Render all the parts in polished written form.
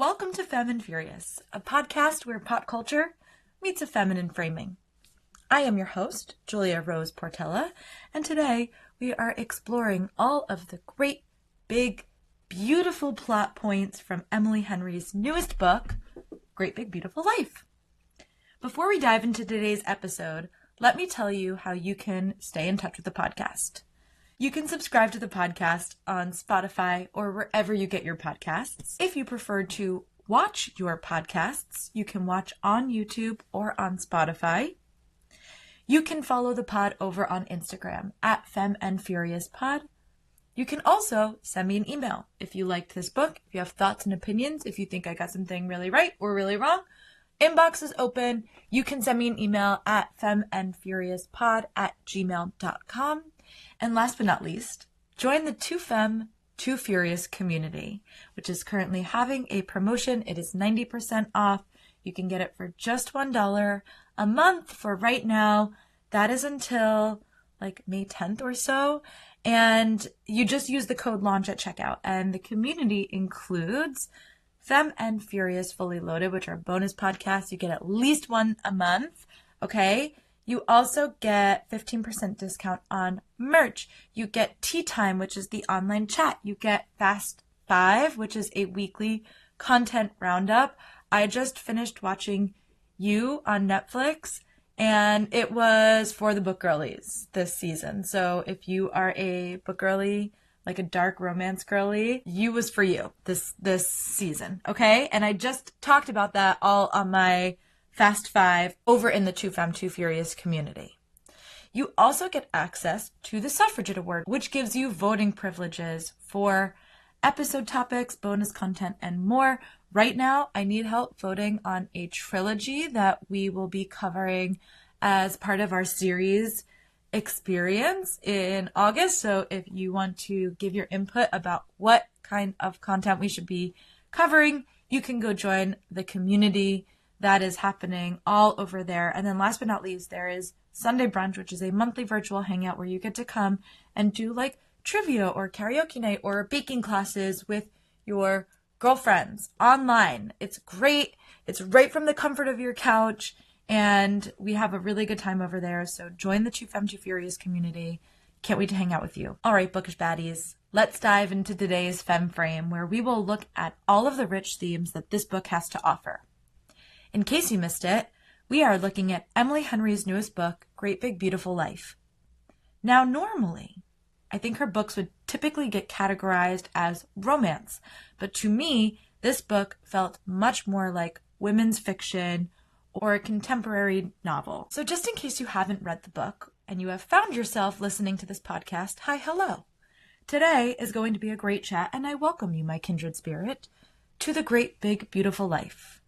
Welcome to Femme Furious, a podcast where pop culture meets a feminine framing. I am your host, Julia Rose Portela, and today we are exploring all of the great, big, beautiful plot points from Emily Henry's newest book, Great Big Beautiful Life. Before we dive into today's episode, let me tell you how you can stay in touch with the podcast. You can subscribe to the podcast on Spotify or wherever you get your podcasts. If you prefer to watch your podcasts, you can watch on YouTube or on Spotify. You can follow the pod over on Instagram at FemmeFuriousPod. You can also send me an email if you liked this book, if you have thoughts and opinions, if you think I got something really right or really wrong. Inbox is open. You can send me an email at FemmeFuriousPod@gmail.com. And last but not least, join the Two Femme, Two Furious community, which is currently having a promotion. It is 90% off. You can get it for just $1 a month for right now. That is until like May 10th or so. And you just use the code LAUNCH at checkout. And the community includes Femme and Furious Fully Loaded, which are bonus podcasts. You get at least one a month. Okay. You also get 15% discount on merch. You get Tea Time, which is the online chat. You get Fast Five, which is a weekly content roundup. I just finished watching You on Netflix, and it was for the book girlies this season. So if you are a book girly, like a dark romance girly, You was for you this season, okay? And I just talked about that all on my Fast Five over in the Two Femme, Two Furious community. You also get access to the Suffragette Award, which gives you voting privileges for episode topics, bonus content, and more. Right now, I need help voting on a trilogy that we will be covering as part of our series experience in August. So if you want to give your input about what kind of content we should be covering, you can go join the community. That is happening all over there. And then last but not least, there is Sunday Brunch, which is a monthly virtual hangout where you get to come and do like trivia or karaoke night or baking classes with your girlfriends online. It's great. It's right from the comfort of your couch. And we have a really good time over there. So join the Two Femme, Two Furious community. Can't wait to hang out with you. All right, bookish baddies. Let's dive into today's Femme Frame, where we will look at all of the rich themes that this book has to offer. In case you missed it, we are looking at Emily Henry's newest book, Great Big Beautiful Life. Now, normally, I think her books would typically get categorized as romance, but to me, this book felt much more like women's fiction or a contemporary novel. So just in case you haven't read the book and you have found yourself listening to this podcast, hi, hello. Today is going to be a great chat, and I welcome you, my kindred spirit, to the Great Big Beautiful Life.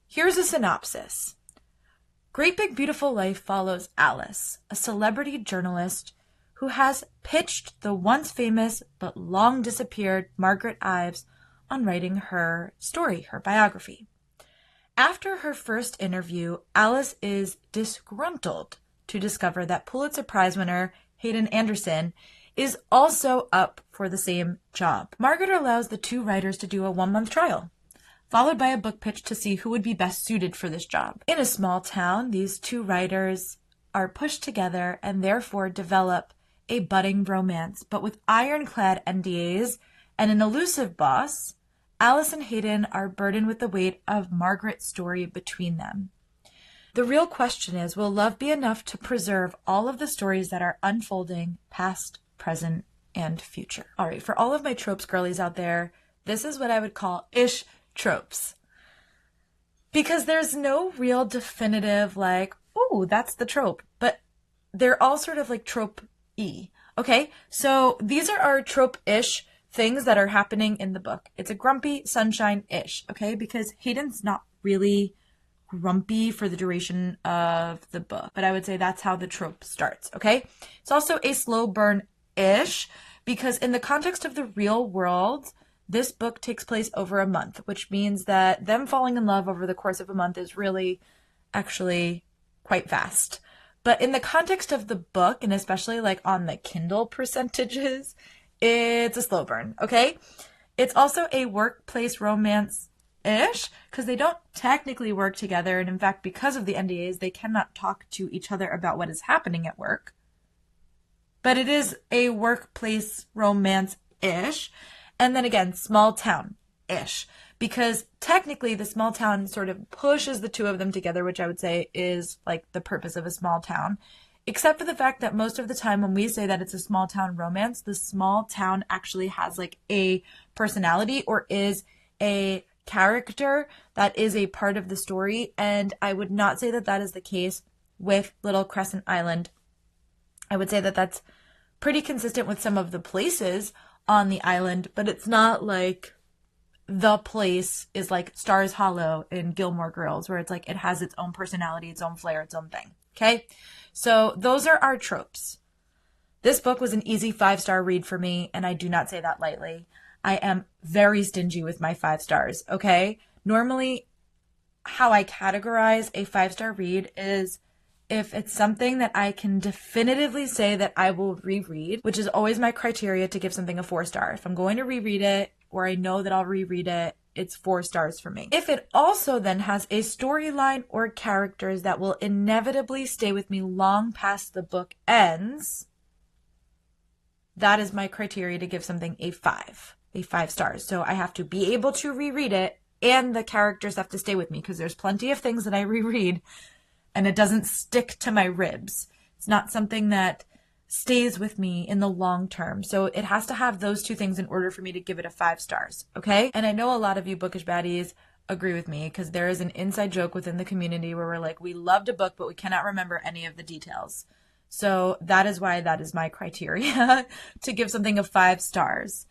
Here's a synopsis. Great Big Beautiful Life follows Alice, a celebrity journalist who has pitched the once famous but long disappeared Margaret Ives on writing her story, her biography. After her first interview, Alice is disgruntled to discover that Pulitzer Prize winner Hayden Anderson is also up for the same job. Margaret allows the two writers to do a 1-month trial, followed by a book pitch to see who would be best suited for this job. In a small town, these two writers are pushed together and therefore develop a budding romance. But with ironclad NDAs and an elusive boss, Alice and Hayden are burdened with the weight of Margaret's story between them. The real question is, will love be enough to preserve all of the stories that are unfolding past, present, and future? All right, for all of my tropes girlies out there, this is what I would call ish tropes, because there's no real definitive like, oh, that's the trope, but they're all sort of like trope-y. Okay, so these are our trope-ish things that are happening in the book. It's a grumpy sunshine-ish, okay, because Hayden's not really grumpy for the duration of the book, but I would say that's how the trope starts, okay? It's also a slow burn-ish, because in the context of the real world, this book takes place over a month, which means that them falling in love over the course of a month is really actually quite fast. But in the context of the book, and especially like on the Kindle percentages, it's a slow burn, okay? It's also a workplace romance ish, because they don't technically work together. And in fact, because of the NDAs, they cannot talk to each other about what is happening at work. But it is a workplace romance-ish. And then again, small town-ish. Because technically the small town sort of pushes the two of them together, which I would say is like the purpose of a small town. Except for the fact that most of the time when we say that it's a small town romance, the small town actually has like a personality or is a character that is a part of the story. And I would not say that that is the case with Little Crescent Island. I would say that that's pretty consistent with some of the places on the island, but it's not like the place is like Stars Hollow in Gilmore Girls, where it's like it has its own personality, its own flair, its own thing. Okay? So those are our tropes. This book was an easy 5-star read for me, and I do not say that lightly. I am very stingy with my 5 stars, okay? Normally, how I categorize a 5-star read is if it's something that I can definitively say that I will reread, which is always my criteria to give something a 4-star. If I'm going to reread it, or I know that I'll reread it, it's 4 stars for me. If it also then has a storyline or characters that will inevitably stay with me long past the book ends, that is my criteria to give something a 5 stars. So I have to be able to reread it, and the characters have to stay with me, because there's plenty of things that I reread and it doesn't stick to my ribs. It's not something that stays with me in the long term. So it has to have those two things in order for me to give it a 5 stars. Okay. And I know a lot of you bookish baddies agree with me, because there is an inside joke within the community where we're like, we loved a book, but we cannot remember any of the details. So that is why that is my criteria to give something a 5 stars.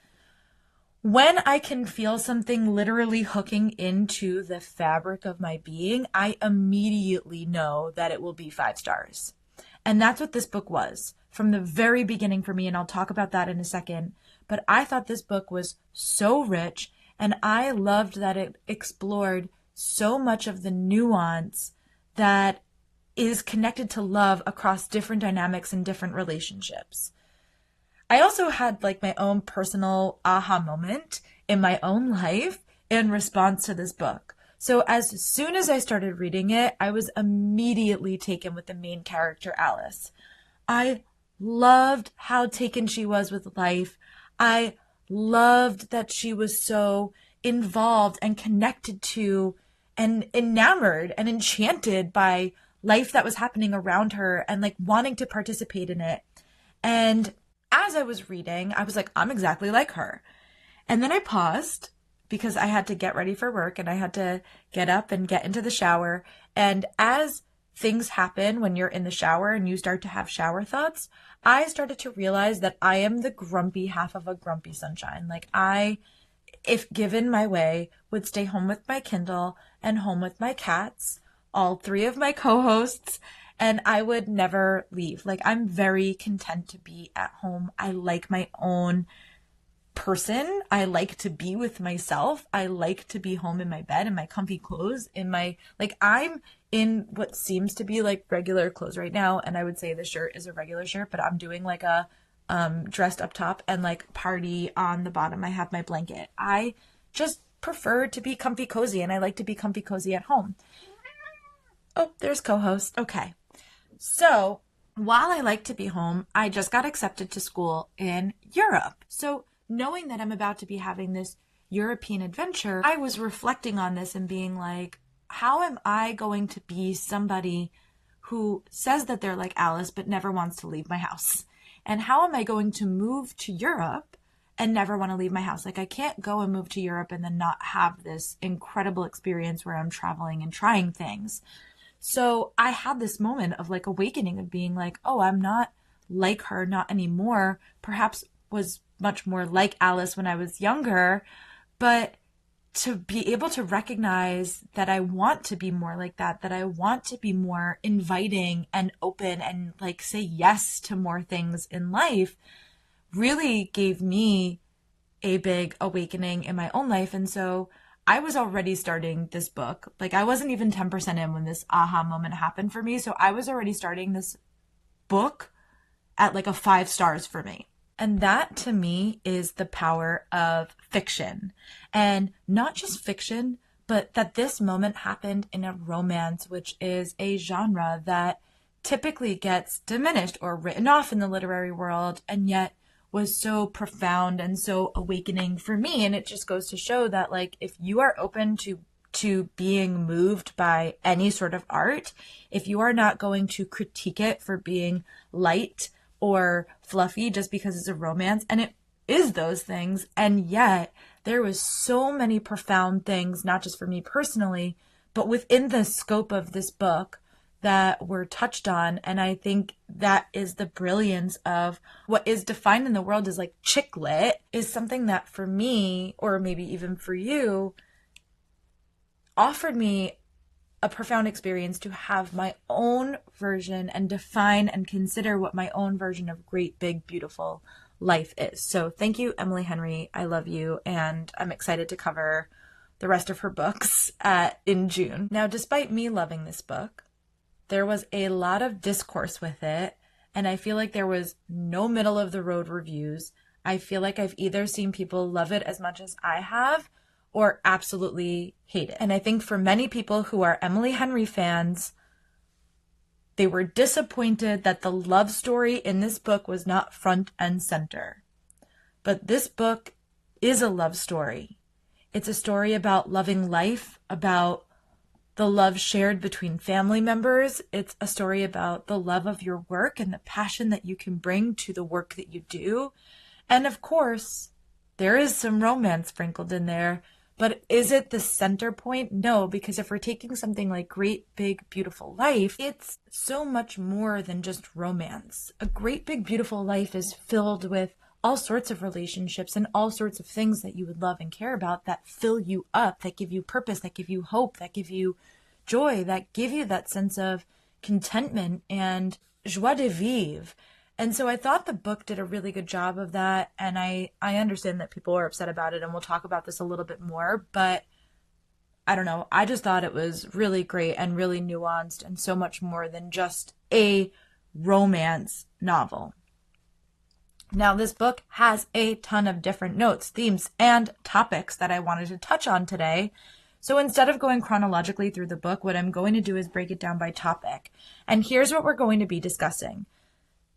When I can feel something literally hooking into the fabric of my being, I immediately know that it will be 5 stars. And that's what this book was from the very beginning for me, and I'll talk about that in a second. But I thought this book was so rich, and I loved that it explored so much of the nuance that is connected to love across different dynamics and different relationships. I also had like my own personal aha moment in my own life in response to this book. So as soon as I started reading it, I was immediately taken with the main character, Alice. I loved how taken she was with life. I loved that she was so involved and connected to and enamored and enchanted by life that was happening around her and like wanting to participate in it. And as I was reading, I was like, I'm exactly like her. And then I paused because I had to get ready for work and I had to get up and get into the shower. And as things happen when you're in the shower and you start to have shower thoughts, I started to realize that I am the grumpy half of a grumpy sunshine. Like I, if given my way, would stay home with my Kindle and home with my cats, all 3 of my co-hosts, and I would never leave. Like I'm very content to be at home. I like my own person. I like to be with myself. I like to be home in my bed in my comfy clothes, in my, like I'm in what seems to be like regular clothes right now. And I would say the shirt is a regular shirt, but I'm doing like a dressed up top and like party on the bottom. I have my blanket. I just prefer to be comfy cozy, and I like to be comfy cozy at home. Oh, there's co-host. Okay. So while I like to be home, I just got accepted to school in Europe. So knowing that I'm about to be having this European adventure, I was reflecting on this and being like, how am I going to be somebody who says that they're like Alice but never wants to leave my house? And how am I going to move to Europe and never want to leave my house? Like I can't go and move to Europe and then not have this incredible experience where I'm traveling and trying things. So I had this moment of like awakening of being like, oh, I'm not like her, not anymore. Perhaps was much more like Alice when I was younger, but to be able to recognize that I want to be more like that, that I want to be more inviting and open and like say yes to more things in life really gave me a big awakening in my own life. And so I was already starting this book. Like I wasn't even 10% in when this aha moment happened for me. So I was already starting this book at like a 5 stars for me. And that to me is the power of fiction, and not just fiction, but that this moment happened in a romance, which is a genre that typically gets diminished or written off in the literary world, and yet was so profound and so awakening for me. And it just goes to show that, like, if you are open to being moved by any sort of art, if you are not going to critique it for being light or fluffy just because it's a romance, and it is those things, and yet there was so many profound things, not just for me personally, but within the scope of this book that were touched on. And I think that is the brilliance of what is defined in the world as like chick lit, is something that for me, or maybe even for you, offered me a profound experience to have my own version and define and consider what my own version of great, big, beautiful life is. So thank you, Emily Henry. I love you. And I'm excited to cover the rest of her books in June. Now, despite me loving this book, there was a lot of discourse with it. And I feel like there was no middle of the road reviews. I feel like I've either seen people love it as much as I have, or absolutely hate it. And I think for many people who are Emily Henry fans, they were disappointed that the love story in this book was not front and center. But this book is a love story. It's a story about loving life, about the love shared between family members. It's a story about the love of your work and the passion that you can bring to the work that you do. And of course, there is some romance sprinkled in there. But is it the center point? No, because if we're taking something like Great Big Beautiful Life, it's so much more than just romance. A Great Big Beautiful Life is filled with all sorts of relationships and all sorts of things that you would love and care about that fill you up, that give you purpose, that give you hope, that give you joy, that give you that sense of contentment and joie de vivre. And so I thought the book did a really good job of that. And I understand that people are upset about it, and we'll talk about this a little bit more, but I don't know. I just thought it was really great and really nuanced and so much more than just a romance novel. Now, this book has a ton of different notes, themes, and topics that I wanted to touch on today. So instead of going chronologically through the book, what I'm going to do is break it down by topic. And here's what we're going to be discussing: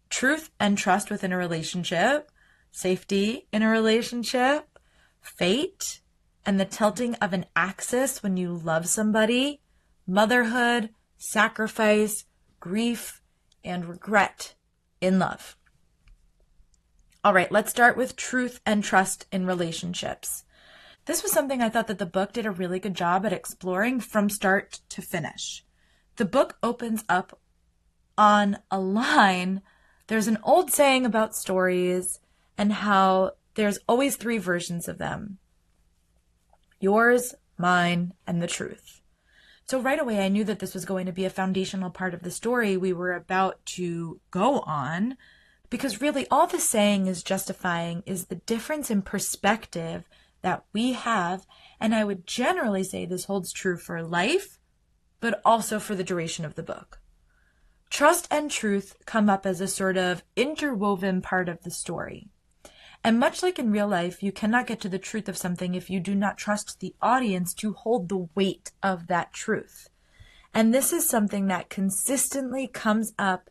truth and trust within a relationship, safety in a relationship, fate, and the tilting of an axis when you love somebody, motherhood, sacrifice, grief, and regret in love. All right, let's start with truth and trust in relationships. This was something I thought that the book did a really good job at exploring from start to finish. The book opens up on a line. There's an old saying about stories and how there's always three versions of them: yours, mine, and the truth. So right away, I knew that this was going to be a foundational part of the story we were about to go on, because really all the saying is justifying is the difference in perspective that we have. And I would generally say this holds true for life, but also for the duration of the book. Trust and truth come up as a sort of interwoven part of the story. And much like in real life, you cannot get to the truth of something if you do not trust the audience to hold the weight of that truth. And this is something that consistently comes up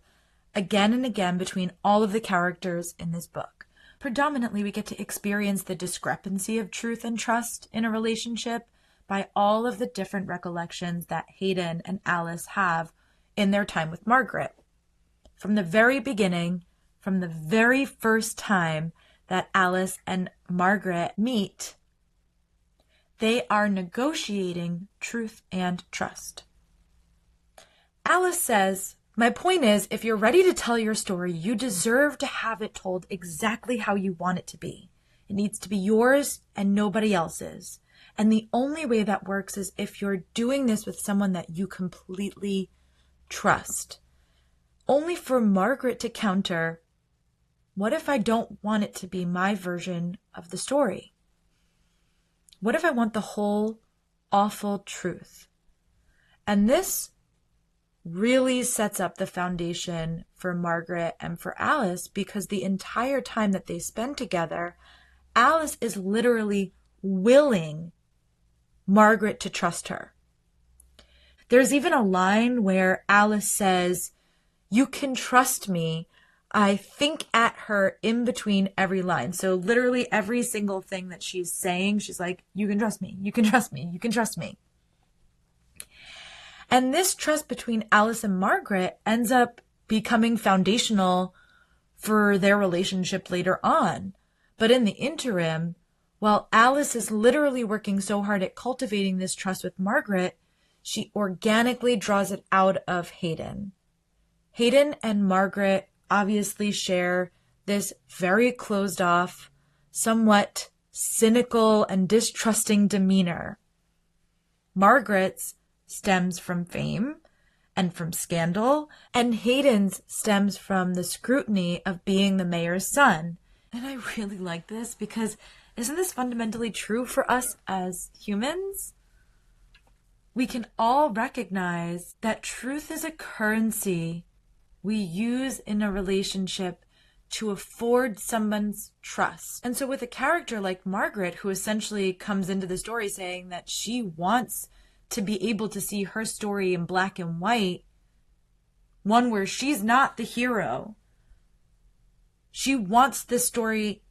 again and again between all of the characters in this book. Predominantly, we get to experience the discrepancy of truth and trust in a relationship by all of the different recollections that Hayden and Alice have in their time with Margaret. From the very beginning, from the very first time that Alice and Margaret meet, they are negotiating truth and trust. Alice says, "My point is, if you're ready to tell your story, you deserve to have it told exactly how you want it to be. It needs to be yours and nobody else's. And the only way that works is if you're doing this with someone that you completely trust." Only for Margaret to counter, "What if I don't want it to be my version of the story? What if I want the whole awful truth?" And this really sets up the foundation for Margaret and for Alice, because the entire time that they spend together, Alice is literally willing Margaret to trust her. There's even a line where Alice says, "You can trust me." I think at her in between every line. So literally every single thing that she's saying, she's like, "You can trust me. You can trust me. You can trust me." And this trust between Alice and Margaret ends up becoming foundational for their relationship later on. But in the interim, while Alice is literally working so hard at cultivating this trust with Margaret, she organically draws it out of Hayden. Hayden and Margaret obviously share this very closed off, somewhat cynical and distrusting demeanor. Margaret's stems from fame and from scandal, and Hayden's stems from the scrutiny of being the mayor's son. And I really like this because isn't this fundamentally true for us as humans? We can all recognize that truth is a currency we use in a relationship to afford someone's trust. And so with a character like Margaret, who essentially comes into the story saying that she wants to be able to see her story in black and white, one where she's not the hero. She wants this story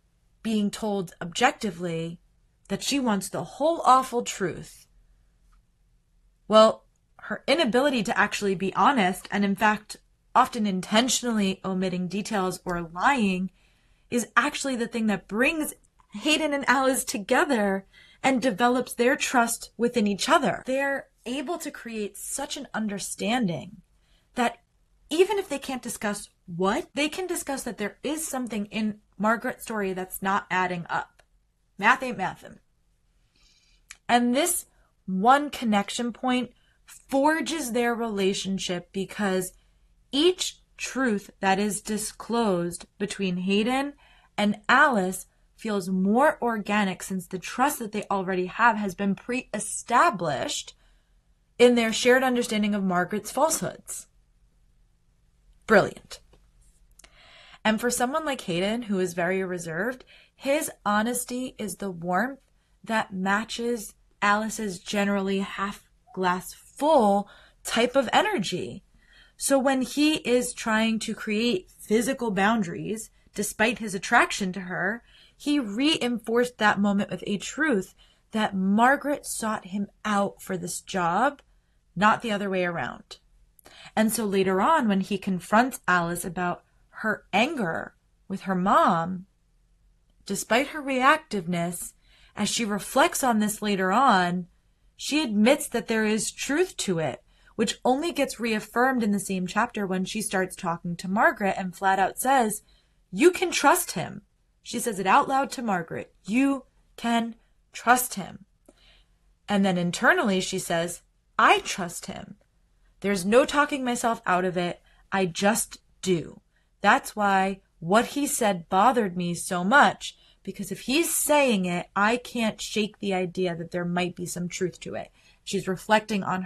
being told objectively, that she wants the whole awful truth. Well, her inability to actually be honest, and in fact, often intentionally omitting details or lying, is actually the thing that brings Hayden and Alice together and develops their trust within each other. They're able to create such an understanding that even if they can't discuss what, they can discuss that there is something in Margaret's story that's not adding up. Math ain't mathin'. And this one connection point forges their relationship because each truth that is disclosed between Hayden and Alice feels more organic since the trust that they already have has been pre-established in their shared understanding of Margaret's falsehoods. Brilliant. And for someone like Hayden, who is very reserved, his honesty is the warmth that matches Alice's generally half glass full type of energy. So when he is trying to create physical boundaries, despite his attraction to her, he reinforced that moment with a truth that Margaret sought him out for this job, not the other way around. And so later on, when he confronts Alice about her anger with her mom, despite her reactiveness, as she reflects on this later on, she admits that there is truth to it, which only gets reaffirmed in the same chapter when she starts talking to Margaret and flat out says, "You can trust him." She says it out loud to Margaret. "You can trust him." And then internally she says, "I trust him. There's no talking myself out of it. I just do. That's why what he said bothered me so much, because if he's saying it, I can't shake the idea that there might be some truth to it." She's reflecting on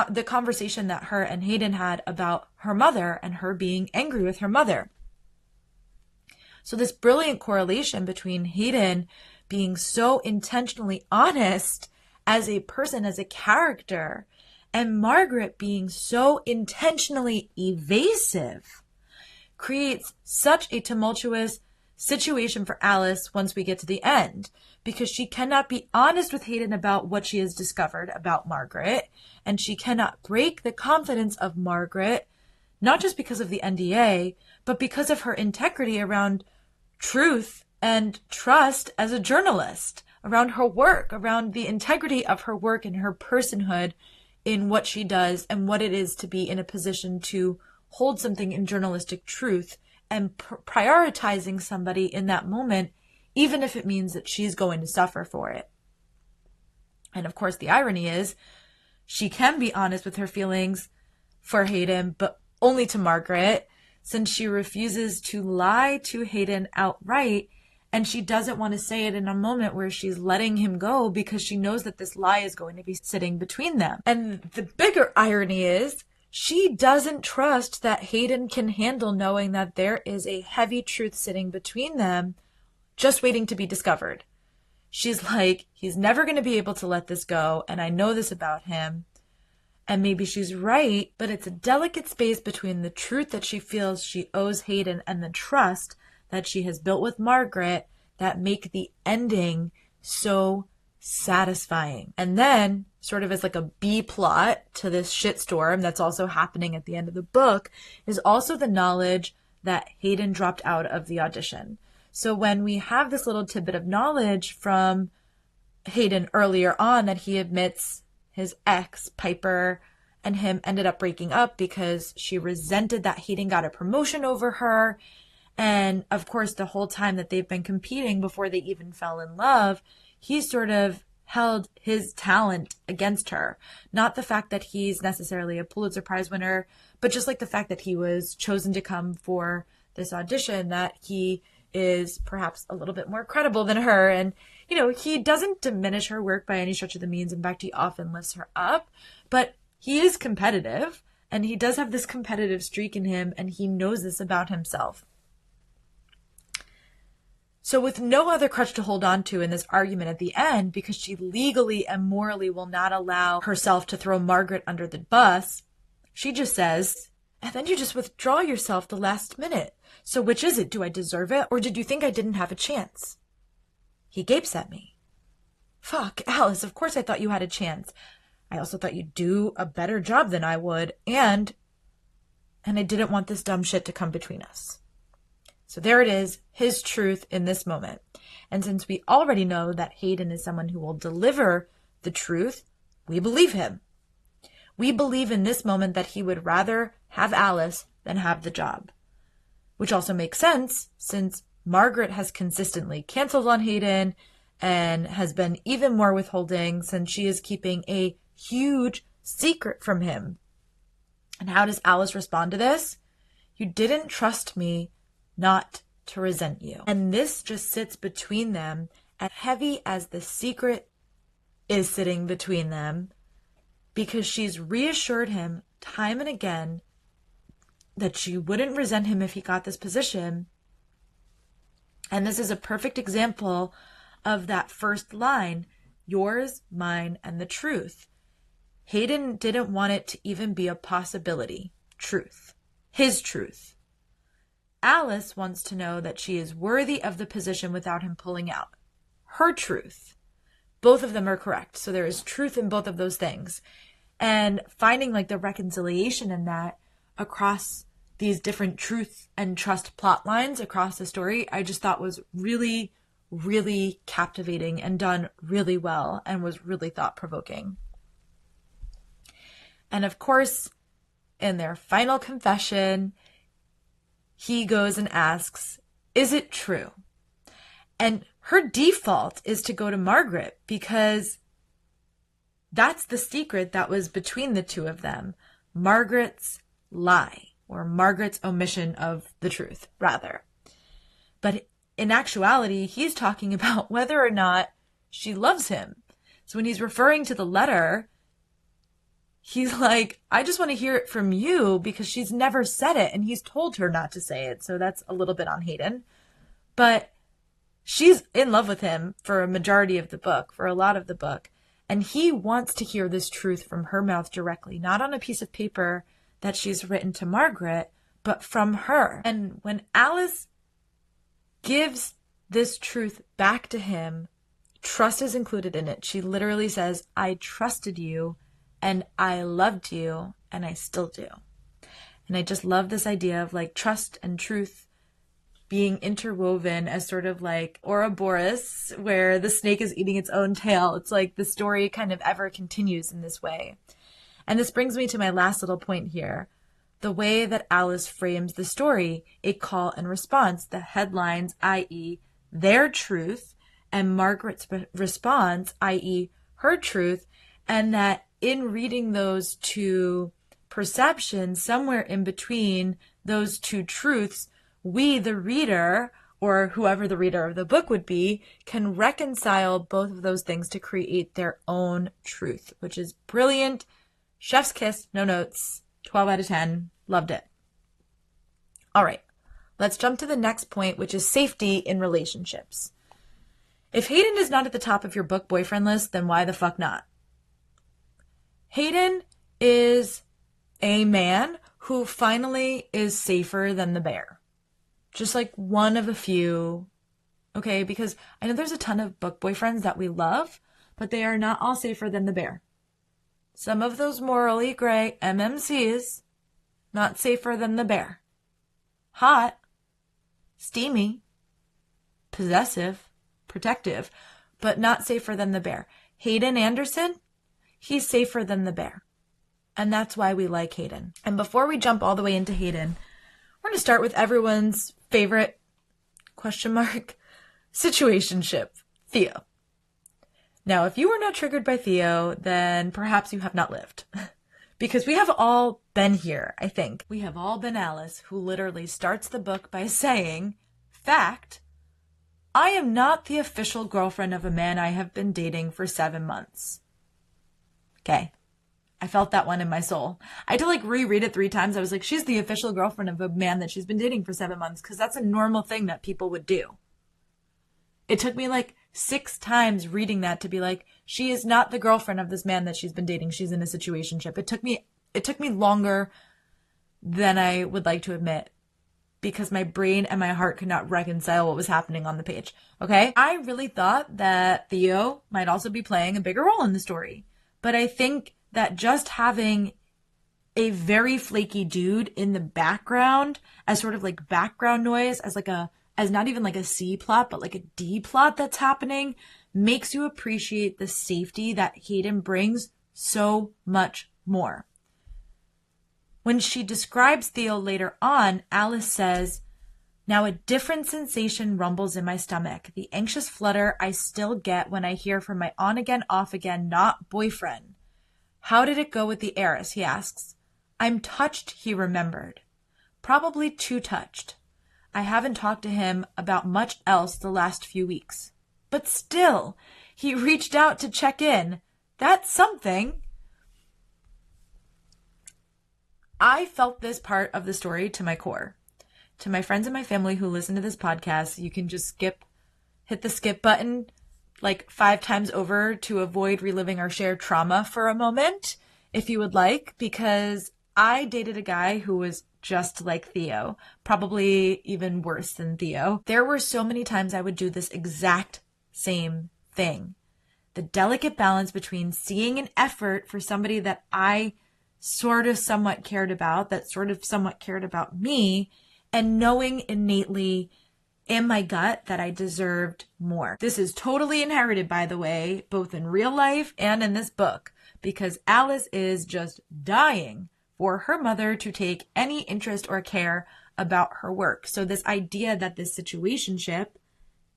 the conversation that her and Hayden had about her mother and her being angry with her mother. So this brilliant correlation between Hayden being so intentionally honest as a person, as a character, and Margaret being so intentionally evasive creates such a tumultuous situation for Alice once we get to the end, because she cannot be honest with Hayden about what she has discovered about Margaret, and she cannot break the confidence of Margaret, not just because of the NDA, but because of her integrity around truth and trust as a journalist, around her work, around the integrity of her work and her personhood in what she does and what it is to be in a position to hold something in journalistic truth and prioritizing somebody in that moment, even if it means that she's going to suffer for it. And of course, the irony is she can be honest with her feelings for Hayden, but only to Margaret, since she refuses to lie to Hayden outright, and she doesn't want to say it in a moment where she's letting him go because she knows that this lie is going to be sitting between them. And the bigger irony is she doesn't trust that Hayden can handle knowing that there is a heavy truth sitting between them, just waiting to be discovered. she's like, he's never going to be able to let this go, and I know this about him. And maybe she's right, but it's a delicate space between the truth that she feels she owes Hayden and the trust that she has built with Margaret that make the ending so satisfying. And then, sort of as like a B plot to this shitstorm that's also happening at the end of the book, is also the knowledge that Hayden dropped out of the audition. So when we have this little tidbit of knowledge from Hayden earlier on that he admits his ex, Piper, and him ended up breaking up because she resented that Hayden got a promotion over her. And of course, the whole time that they've been competing before they even fell in love, he sort of held his talent against her. Not the fact that he's necessarily a Pulitzer Prize winner, but just like the fact that he was chosen to come for this audition, that he is perhaps a little bit more credible than her. And, you know, he doesn't diminish her work by any stretch of the means. In fact, he often lifts her up, but he is competitive and he does have this competitive streak in him, and he knows this about himself. So with no other crutch to hold on to in this argument at the end, because she legally and morally will not allow herself to throw Margaret under the bus, she just says, and then you just withdraw yourself the last minute. So which is it? Do I deserve it? Or did you think I didn't have a chance? He gapes at me. Fuck, Alice, of course I thought you had a chance. I also thought you'd do a better job than I would. And I didn't want this dumb shit to come between us. So there it is, his truth in this moment. And since we already know that Hayden is someone who will deliver the truth, we believe him. We believe in this moment that he would rather have Alice than have the job. Which also makes sense since Margaret has consistently canceled on Hayden and has been even more withholding since she is keeping a huge secret from him. And how does Alice respond to this? You didn't trust me not to resent you. And this just sits between them, as heavy as the secret is sitting between them, because she's reassured him time and again that she wouldn't resent him if he got this position. And this is a perfect example of that first line, yours, mine, and the truth. Hayden didn't want it to even be a possibility. Truth. His truth. Alice wants to know that she is worthy of the position without him pulling out. Her truth. Both of them are correct. So there is truth in both of those things. And finding like the reconciliation in that across these different truth and trust plot lines across the story, I just thought was really, really captivating and done really well and was really thought-provoking. And of course, in their final confession, he goes and asks, is it true? And her default is to go to Margaret because that's the secret that was between the two of them. Margaret's lie, or Margaret's omission of the truth, rather. But in actuality, he's talking about whether or not she loves him. So when he's referring to the letter, he's like, I just want to hear it from you because she's never said it and he's told her not to say it. So that's a little bit on Hayden. But she's in love with him for a majority of the book, for a lot of the book. And he wants to hear this truth from her mouth directly, not on a piece of paper that she's written to Margaret, but from her. And when Alice gives this truth back to him, trust is included in it. She literally says, I trusted you and I loved you and I still do. And I just love this idea of like trust and truth being interwoven as sort of like Ouroboros, where the snake is eating its own tail. It's like the story kind of ever continues in this way. And this brings me to my last little point here. The way that Alice frames the story, a call and response, the headlines, i.e. their truth, and Margaret's response, i.e. her truth, and that in reading those two perceptions, somewhere in between those two truths, we, the reader, or whoever the reader of the book would be, can reconcile both of those things to create their own truth, which is brilliant. Chef's kiss, no notes, 12 out of 10. Loved it. All right, let's jump to the next point, which is safety in relationships. If Hayden is not at the top of your book boyfriend list, then why the fuck not? Hayden is a man who finally is safer than the bear. Just like one of a few, okay? Because I know there's a ton of book boyfriends that we love, but they are not all safer than the bear. Some of those morally gray MMCs, not safer than the bear. Hot, steamy, possessive, protective, but not safer than the bear. Hayden Anderson, he's safer than the bear. And that's why we like Hayden. And before we jump all the way into Hayden, we're going to start with everyone's favorite situationship, Theo. Now, if you were not triggered by Theo, then perhaps you have not lived. Because we have all been here, I think. We have all been Alice, who literally starts the book by saying, fact, I am not the official girlfriend of a man I have been dating for 7 months. Okay. I felt that one in my soul. I had to reread it 3 times. I was like, she's the official girlfriend of a man that she's been dating for 7 months, because that's a normal thing that people would do. It took me 6 times reading that to be like, she is not the girlfriend of this man that she's been dating. She's in a situationship. It took me longer than I would like to admit, because my brain and my heart could not reconcile what was happening on the page. Okay? I really thought that Theo might also be playing a bigger role in the story. But I think that just having a very flaky dude in the background as sort of background noise, as not even a C plot, but a D plot that's happening, makes you appreciate the safety that Hayden brings so much more. When she describes Theo later on, Alice says, now a different sensation rumbles in my stomach, the anxious flutter I still get when I hear from my on-again, off-again, not boyfriend. How did it go with the heiress, he asks. I'm touched, he remembered. Probably too touched. I haven't talked to him about much else the last few weeks. But still, he reached out to check in. That's something. I felt this part of the story to my core. To my friends and my family who listen to this podcast, you can just hit the skip button 5 times over to avoid reliving our shared trauma for a moment, if you would like, because I dated a guy who was just like Theo, probably even worse than Theo. There were so many times I would do this exact same thing. The delicate balance between seeing an effort for somebody that I somewhat cared about, that somewhat cared about me, and knowing innately in my gut that I deserved more. This is totally inherited, by the way, both in real life and in this book, because Alice is just dying for her mother to take any interest or care about her work. So this idea that this situationship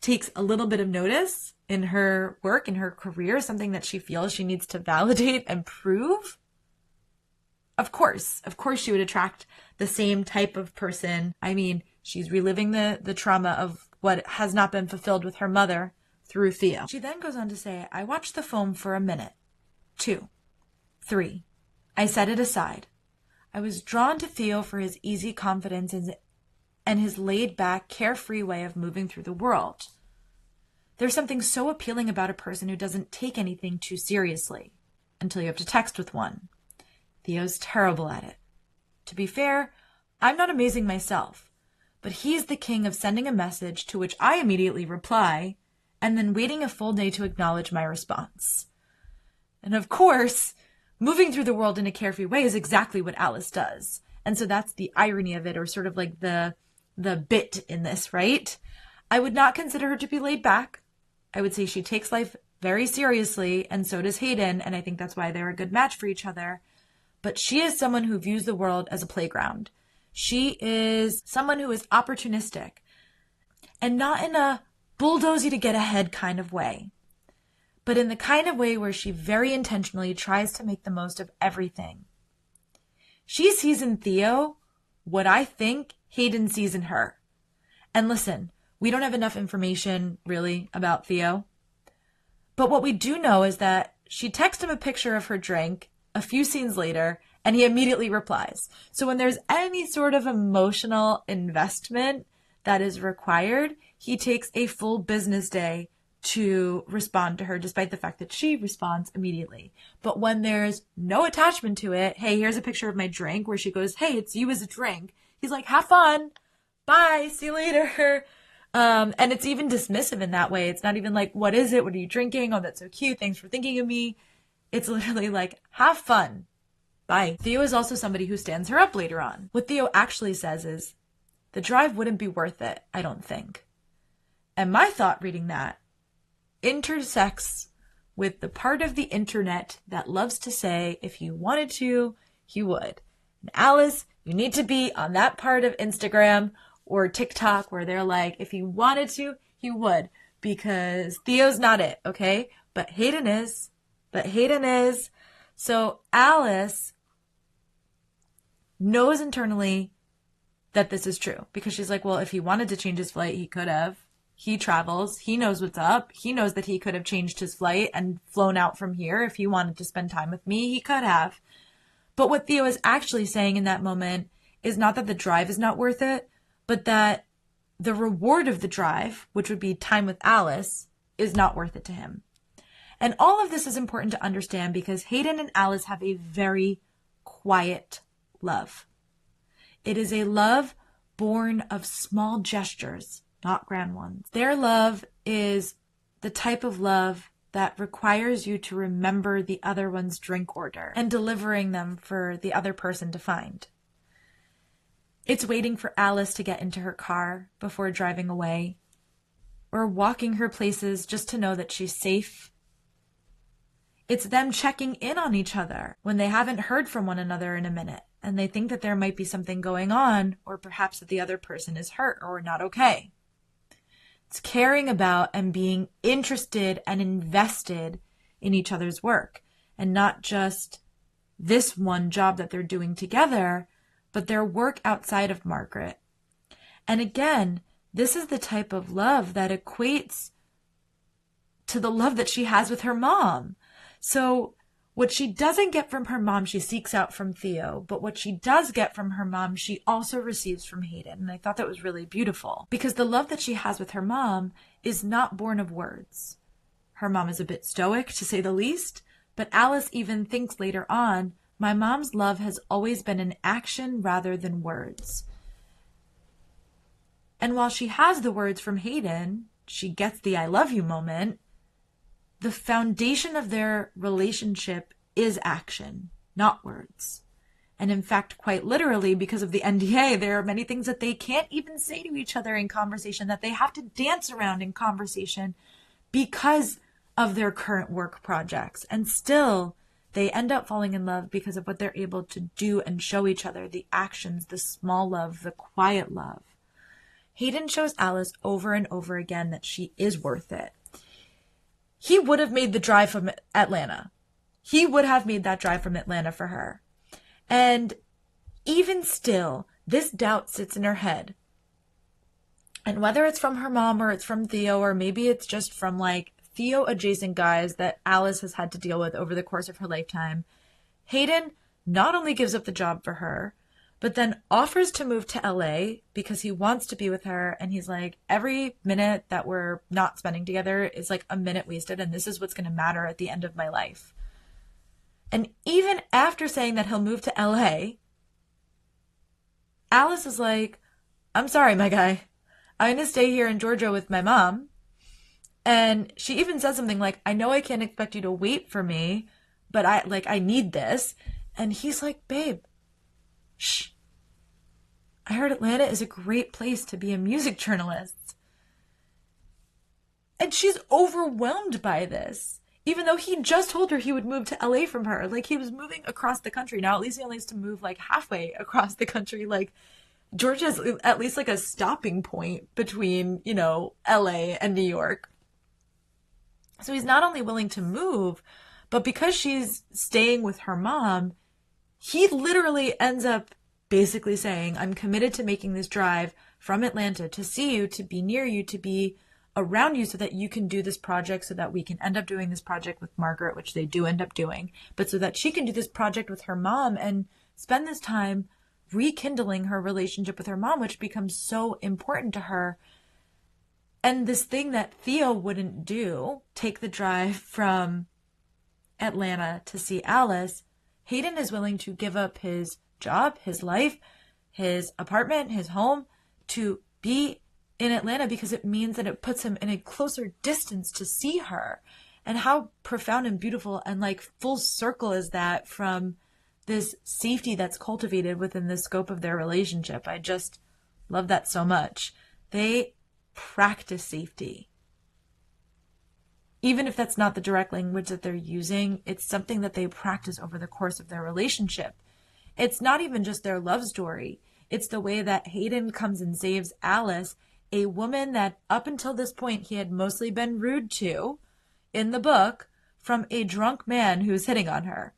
takes a little bit of notice in her work, in her career, something that she feels she needs to validate and prove, of course she would attract the same type of person. I mean, she's reliving the trauma of what has not been fulfilled with her mother through Theo. She then goes on to say, I watched the film for a minute, 2, 3. I set it aside. I was drawn to Theo for his easy confidence and his laid-back, carefree way of moving through the world. There's something so appealing about a person who doesn't take anything too seriously, until you have to text with one. Theo's terrible at it. To be fair, I'm not amazing myself, but he's the king of sending a message to which I immediately reply, and then waiting a full day to acknowledge my response. And of course, moving through the world in a carefree way is exactly what Alice does. And so that's the irony of it, or sort of the bit in this, right? I would not consider her to be laid back. I would say she takes life very seriously, and so does Hayden, and I think that's why they're a good match for each other. But she is someone who views the world as a playground. She is someone who is opportunistic, and not in a bulldozy to get ahead kind of way, but in the kind of way where she very intentionally tries to make the most of everything. She sees in Theo what I think Hayden sees in her. And listen, we don't have enough information really about Theo, but what we do know is that she texts him a picture of her drink a few scenes later, and he immediately replies. So when there's any sort of emotional investment that is required, he takes a full business day to respond to her, despite the fact that she responds immediately. But when there's no attachment to it, hey, here's a picture of my drink, where she goes, hey, it's you as a drink. He's like, have fun. Bye. See you later. And it's even dismissive in that way. It's not even like, what is it? What are you drinking? Oh, that's so cute. Thanks for thinking of me. It's literally like, have fun. Bye. Theo is also somebody who stands her up later on. What Theo actually says is, the drive wouldn't be worth it, I don't think. And my thought reading that intersects with the part of the internet that loves to say, if you wanted to, you would. And Alice, you need to be on that part of Instagram or TikTok where they're like, if you wanted to, you would. Because Theo's not it, okay? But Hayden is. So Alice knows internally that this is true. Because she's like, well, if he wanted to change his flight, he could have. He travels. He knows what's up. He knows that he could have changed his flight and flown out from here. If he wanted to spend time with me, he could have. But what Theo is actually saying in that moment is not that the drive is not worth it, but that the reward of the drive, which would be time with Alice, is not worth it to him. And all of this is important to understand because Hayden and Alice have a very quiet love. It is a love born of small gestures, not grand ones. Their love is the type of love that requires you to remember the other one's drink order and delivering them for the other person to find. It's waiting for Alice to get into her car before driving away, or walking her places just to know that she's safe. It's them checking in on each other when they haven't heard from one another in a minute and they think that there might be something going on, or perhaps that the other person is hurt or not okay. It's caring about and being interested and invested in each other's work, and not just this one job that they're doing together, but their work outside of Margaret. And again, this is the type of love that equates to the love that she has with her mom. So what she doesn't get from her mom, she seeks out from Theo. But what she does get from her mom, she also receives from Hayden. And I thought that was really beautiful because the love that she has with her mom is not born of words. Her mom is a bit stoic, to say the least. But Alice even thinks later on, my mom's love has always been an action rather than words. And while she has the words from Hayden, she gets the I love you moment, the foundation of their relationship is action, not words. And in fact, quite literally, because of the NDA, there are many things that they can't even say to each other in conversation, that they have to dance around in conversation because of their current work projects. And still, they end up falling in love because of what they're able to do and show each other, the actions, the small love, the quiet love. Hayden shows Alice over and over again that she is worth it. He would have made the drive from Atlanta. He would have made that drive from Atlanta for her. And even still, this doubt sits in her head. And whether it's from her mom or it's from Theo, or maybe it's just from like Theo adjacent guys that Alice has had to deal with over the course of her lifetime, Hayden not only gives up the job for her, but then offers to move to LA because he wants to be with her. And he's like, every minute that we're not spending together is like a minute wasted. And this is what's going to matter at the end of my life. And even after saying that he'll move to LA, Alice is like, I'm sorry, my guy. I'm going to stay here in Georgia with my mom. And she even says something like, I know I can't expect you to wait for me, but I need this. And he's like, babe, shh. I heard Atlanta is a great place to be a music journalist. And she's overwhelmed by this, even though he just told her he would move to LA from her. Like, he was moving across the country. Now, at least he only has to move like halfway across the country. Like, Georgia's at least like a stopping point between, LA and New York. So he's not only willing to move, but because she's staying with her mom, he literally ends up basically saying, I'm committed to making this drive from Atlanta to see you, to be near you, to be around you so that you can do this project, so that we can end up doing this project with Margaret, which they do end up doing, but so that she can do this project with her mom and spend this time rekindling her relationship with her mom, which becomes so important to her. And this thing that Theo wouldn't do, take the drive from Atlanta to see Alice, Hayden is willing to give up his job, his life, his apartment, his home to be in Atlanta because it means that it puts him in a closer distance to see her. And how profound and beautiful and like full circle is that from this safety that's cultivated within the scope of their relationship. I just love that so much. They practice safety. Even if that's not the direct language that they're using, it's something that they practice over the course of their relationship. It's not even just their love story. It's the way that Hayden comes and saves Alice, a woman that up until this point he had mostly been rude to in the book, from a drunk man who's hitting on her.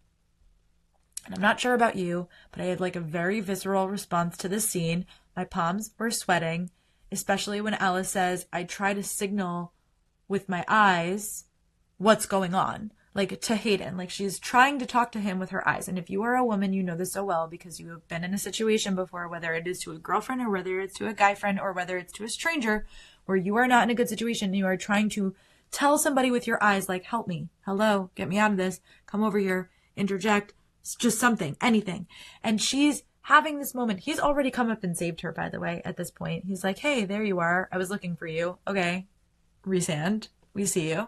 And I'm not sure about you, but I had like a very visceral response to this scene. My palms were sweating, especially when Alice says, I try to signal with my eyes what's going on, like to Hayden, like she's trying to talk to him with her eyes. And if you are a woman, you know this so well because you have been in a situation before, whether it is to a girlfriend or whether it's to a guy friend or whether it's to a stranger, where you are not in a good situation and you are trying to tell somebody with your eyes, like, help me, hello, get me out of this, come over here, interject, just something, anything. And she's having this moment. He's already come up and saved her, by the way, at this point. He's like, hey, there you are. I was looking for you. Okay. Resand. We see you.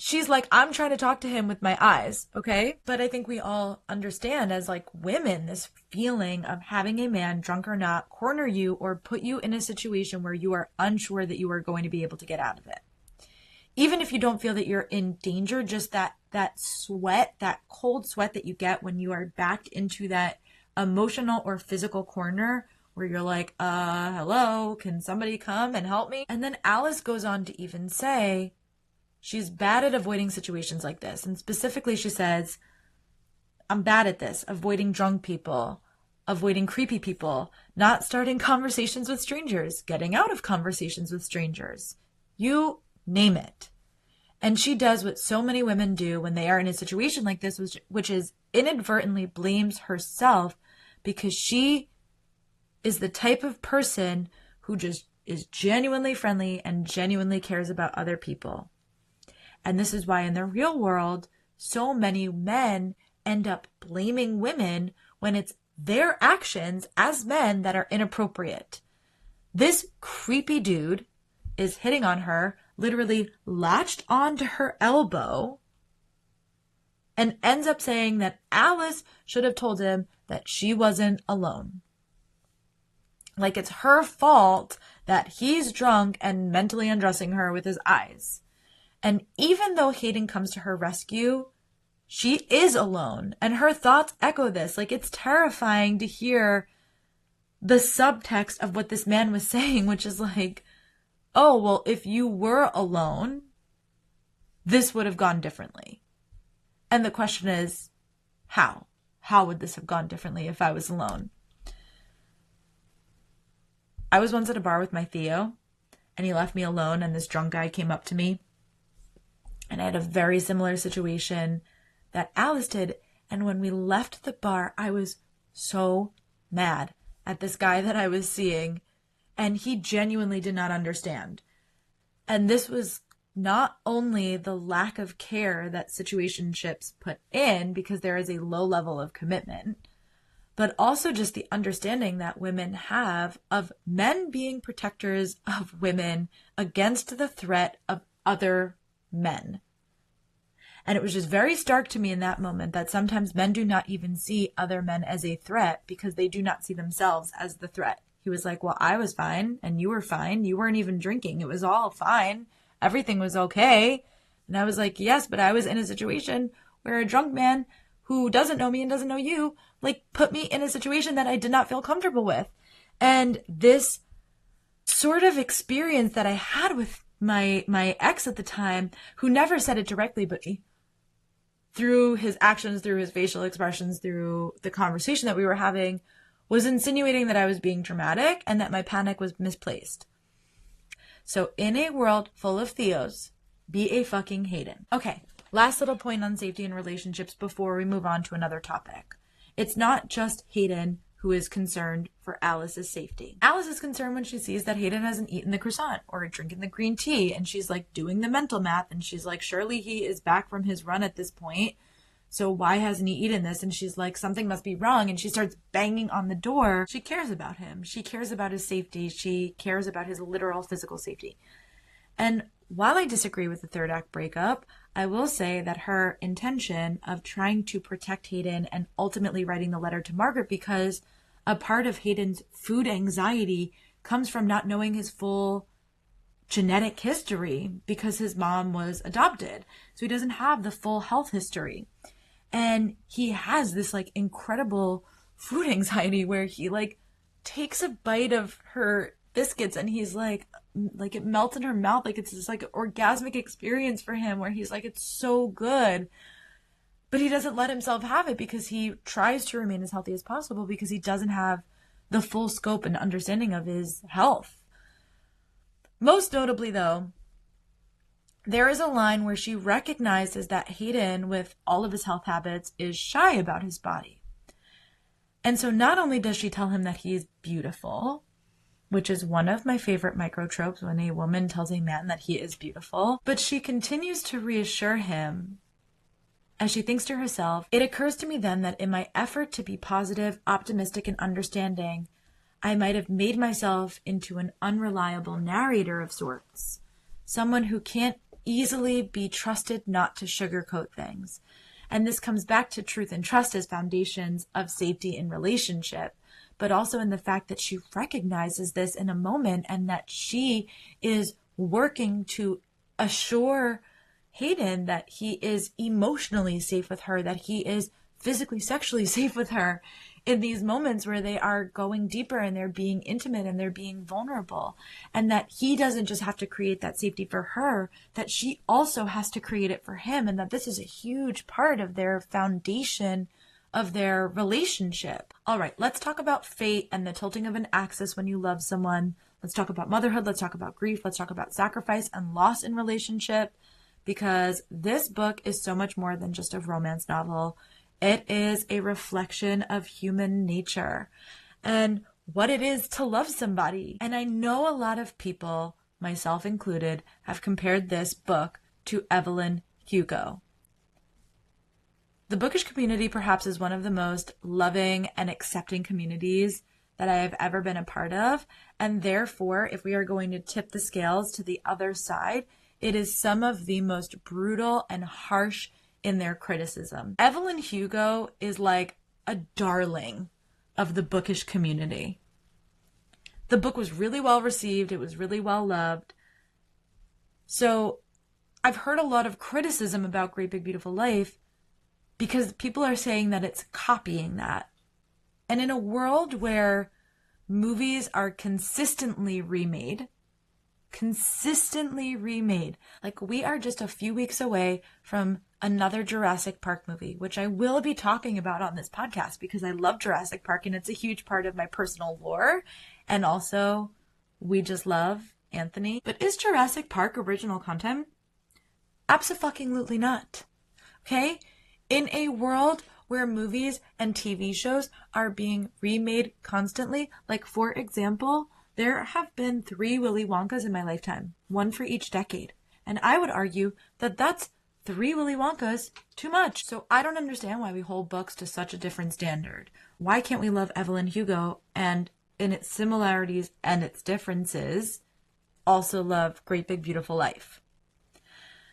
She's like, I'm trying to talk to him with my eyes. Okay. But I think we all understand as like women, this feeling of having a man, drunk or not, corner you or put you in a situation where you are unsure that you are going to be able to get out of it. Even if you don't feel that you're in danger, just that sweat, that cold sweat that you get when you are backed into that emotional or physical corner where you're like, hello, can somebody come and help me? And then Alice goes on to even say she's bad at avoiding situations like this. And specifically, she says, I'm bad at this, avoiding drunk people, avoiding creepy people, not starting conversations with strangers, getting out of conversations with strangers. You name it. And she does what so many women do when they are in a situation like this, which is inadvertently blames herself because she is the type of person who just is genuinely friendly and genuinely cares about other people. And this is why in the real world, so many men end up blaming women when it's their actions as men that are inappropriate. This creepy dude is hitting on her, literally latched onto her elbow, and ends up saying that Alice should have told him that she wasn't alone. Like it's her fault that he's drunk and mentally undressing her with his eyes. And even though Hayden comes to her rescue, she is alone. And her thoughts echo this. Like it's terrifying to hear the subtext of what this man was saying, which is like, oh, well, if you were alone, this would have gone differently. And the question is, how? How would this have gone differently if I was alone? I was once at a bar with my Theo, and he left me alone, and this drunk guy came up to me. And I had a very similar situation that Alice did. And when we left the bar, I was so mad at this guy that I was seeing. And he genuinely did not understand. And this was not only the lack of care that situationships put in, because there is a low level of commitment, but also just the understanding that women have of men being protectors of women against the threat of other men. And it was just very stark to me in that moment that sometimes men do not even see other men as a threat because they do not see themselves as the threat. He was like, well, I was fine and you were fine. You weren't even drinking. It was all fine. Everything was okay. And I was like, yes, but I was in a situation where a drunk man who doesn't know me and doesn't know you, like put me in a situation that I did not feel comfortable with. And this sort of experience that I had with my ex at the time, who never said it directly, but through his actions, through his facial expressions, through the conversation that we were having, was insinuating that I was being dramatic and that my panic was misplaced. So in a world full of Theos, be a fucking Hayden. Okay, last little point on safety in relationships before we move on to another topic. It's not just Hayden who is concerned for Alice's safety. Alice is concerned when she sees that Hayden hasn't eaten the croissant or drinking the green tea, and she's like doing the mental math, and she's like, surely he is back from his run at this point, so why hasn't he eaten this? And she's like, something must be wrong, and she starts banging on the door. She cares about him. She cares about his safety. She cares about his literal physical safety. And while I disagree with the third act breakup, I will say that her intention of trying to protect Hayden and ultimately writing the letter to Margaret, because a part of Hayden's food anxiety comes from not knowing his full genetic history because his mom was adopted. So he doesn't have the full health history. And he has this like incredible food anxiety where he like takes a bite of her biscuits and he's like it melts in her mouth. Like it's this like orgasmic experience for him where he's like, it's so good. But he doesn't let himself have it because he tries to remain as healthy as possible because he doesn't have the full scope and understanding of his health. Most notably though, there is a line where she recognizes that Hayden, with all of his health habits, is shy about his body. And so not only does she tell him that he is beautiful, which is one of my favorite microtropes when a woman tells a man that he is beautiful, but she continues to reassure him as she thinks to herself, it occurs to me then that in my effort to be positive, optimistic, and understanding, I might have made myself into an unreliable narrator of sorts, someone who can't easily be trusted not to sugarcoat things. And this comes back to truth and trust as foundations of safety in relationship, but also in the fact that she recognizes this in a moment and that she is working to assure Hayden that he is emotionally safe with her, that he is physically, sexually safe with her in these moments where they are going deeper and they're being intimate and they're being vulnerable. And that he doesn't just have to create that safety for her, that she also has to create it for him. And that this is a huge part of their foundation of their relationship. All right, let's talk about fate and the tilting of an axis when you love someone. Let's talk about motherhood. Let's talk about grief. Let's talk about sacrifice and loss in relationship, because this book is so much more than just a romance novel. It is a reflection of human nature and what it is to love somebody. And I know a lot of people, myself included, have compared this book to Evelyn Hugo. The bookish community perhaps is one of the most loving and accepting communities that I have ever been a part of. And therefore, if we are going to tip the scales to the other side, it is some of the most brutal and harsh in their criticism. Evelyn Hugo is like a darling of the bookish community. The book was really well received. It was really well loved. So I've heard a lot of criticism about Great Big Beautiful Life because people are saying that it's copying that. And in a world where movies are consistently remade, like we are just a few weeks away from another Jurassic Park movie, which I will be talking about on this podcast because I love Jurassic Park and it's a huge part of my personal lore. And also, we just love Anthony. But is Jurassic Park original content? Abso-fucking-lutely not. Okay? In a world where movies and TV shows are being remade constantly, like for example, there have been 3 Willy Wonkas in my lifetime, one for each decade. And I would argue that that's 3 Willy Wonkas too much. So I don't understand why we hold books to such a different standard. Why can't we love Evelyn Hugo and in its similarities and its differences also love Great Big Beautiful Life?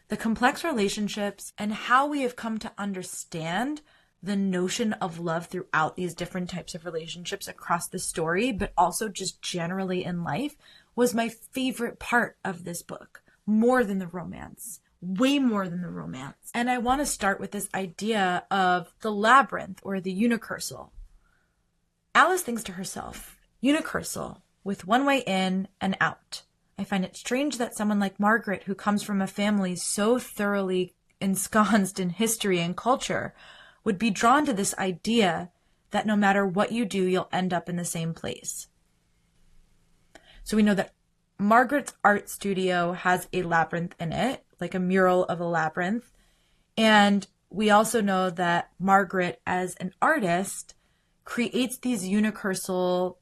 The complex relationships and how we have come to understand the notion of love throughout these different types of relationships across the story, but also just generally in life, was my favorite part of this book, more than the romance, way more than the romance. And I want to start with this idea of the labyrinth or the unicursal. Alice thinks to herself, unicursal, with one way in and out. I find it strange that someone like Margaret, who comes from a family so thoroughly ensconced in history and culture, would be drawn to this idea that no matter what you do, you'll end up in the same place. So we know that Margaret's art studio has a labyrinth in it, like a mural of a labyrinth. And we also know that Margaret, as an artist, creates these universal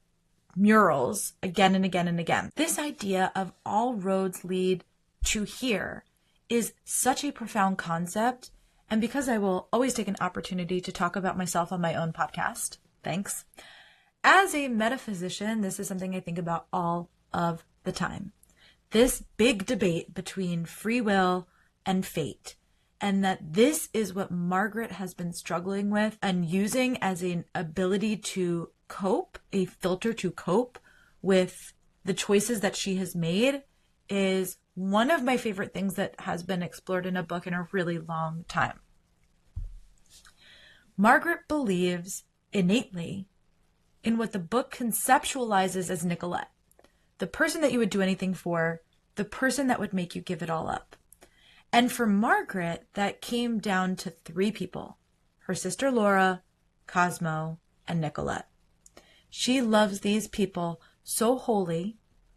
murals again and again and again. This idea of all roads lead to here is such a profound concept. And because I will always take an opportunity to talk about myself on my own podcast, thanks. As a metaphysician, this is something I think about all of the time. This big debate between free will and fate. And that this is what Margaret has been struggling with and using as an ability to cope, a filter to cope with the choices that she has made, is one of my favorite things that has been explored in a book in a really long time. Margaret believes innately in what the book conceptualizes as Nicolette, the person that you would do anything for, the person that would make you give it all up. And for Margaret, that came down to three people: her sister Laura, Cosmo, and Nicolette. She loves these people so wholly,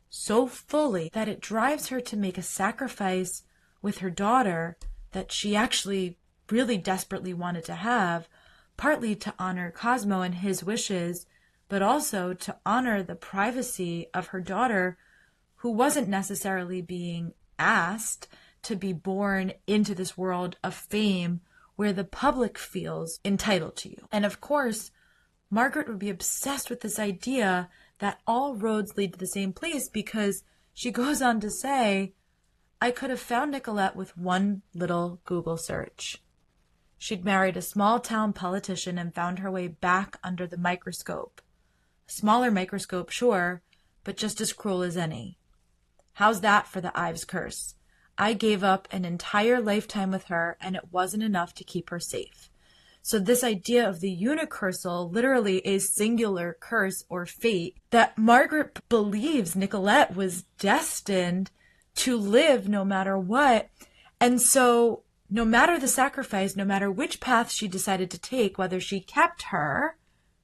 so fully, that it drives her to make a sacrifice with her daughter that she actually really desperately wanted to have, partly to honor Cosmo and his wishes, but also to honor the privacy of her daughter, who wasn't necessarily being asked to be born into this world of fame where the public feels entitled to you. And of course, Margaret would be obsessed with this idea that all roads lead to the same place, because she goes on to say, I could have found Nicolette with one little Google search. She'd married a small town politician and found her way back under the microscope. A smaller microscope, sure, but just as cruel as any. How's that for the Ives curse? I gave up an entire lifetime with her, and it wasn't enough to keep her safe. So this idea of the unicursal, literally a singular curse or fate, that Margaret believes Nicolette was destined to live no matter what. And so no matter the sacrifice, no matter which path she decided to take, whether she kept her,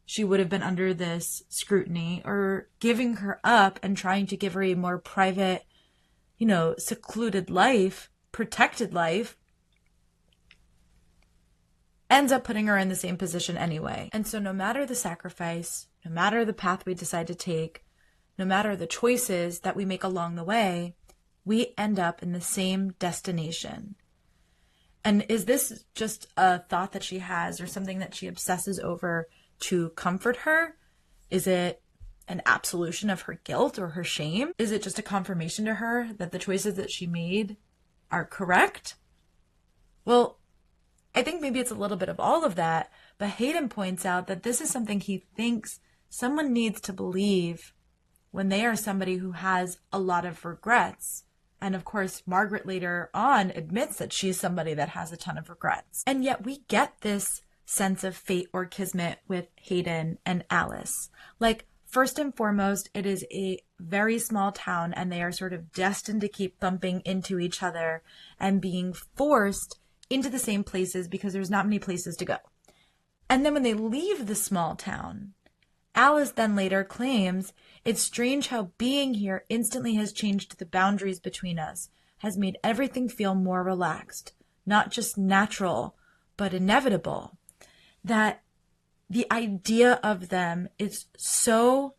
she would have been under this scrutiny, or giving her up and trying to give her a more private, secluded life, protected life, ends up putting her in the same position anyway. And so no matter the sacrifice, no matter the path we decide to take, no matter the choices that we make along the way, we end up in the same destination. And is this just a thought that she has, or something that she obsesses over to comfort her? Is it an absolution of her guilt or her shame? Is it just a confirmation to her that the choices that she made are correct? Well, I think maybe it's a little bit of all of that, but Hayden points out that this is something he thinks someone needs to believe when they are somebody who has a lot of regrets. And of course, Margaret later on admits that she's somebody that has a ton of regrets. And yet we get this sense of fate or kismet with Hayden and Alice. Like, first and foremost, it is a very small town, and they are sort of destined to keep bumping into each other and being forced into the same places because there's not many places to go. And then when they leave the small town, Alice then later claims, it's strange how being here instantly has changed the boundaries between us, has made everything feel more relaxed, not just natural, but inevitable. That the idea of them is so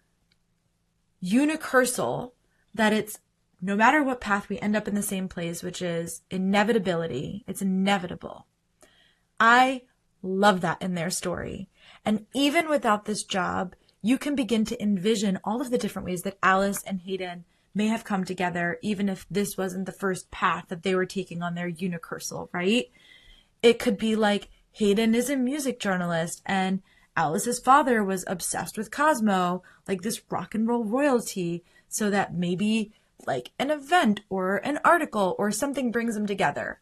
unicursal that it's no matter what path we end up in the same place, which is inevitability. It's inevitable. I love that in their story. And even without this job, you can begin to envision all of the different ways that Alice and Hayden may have come together, even if this wasn't the first path that they were taking on their unicursal, right? It could be like Hayden is a music journalist and Alice's father was obsessed with Cosmo, like this rock and roll royalty, so that maybe like an event or an article or something brings them together.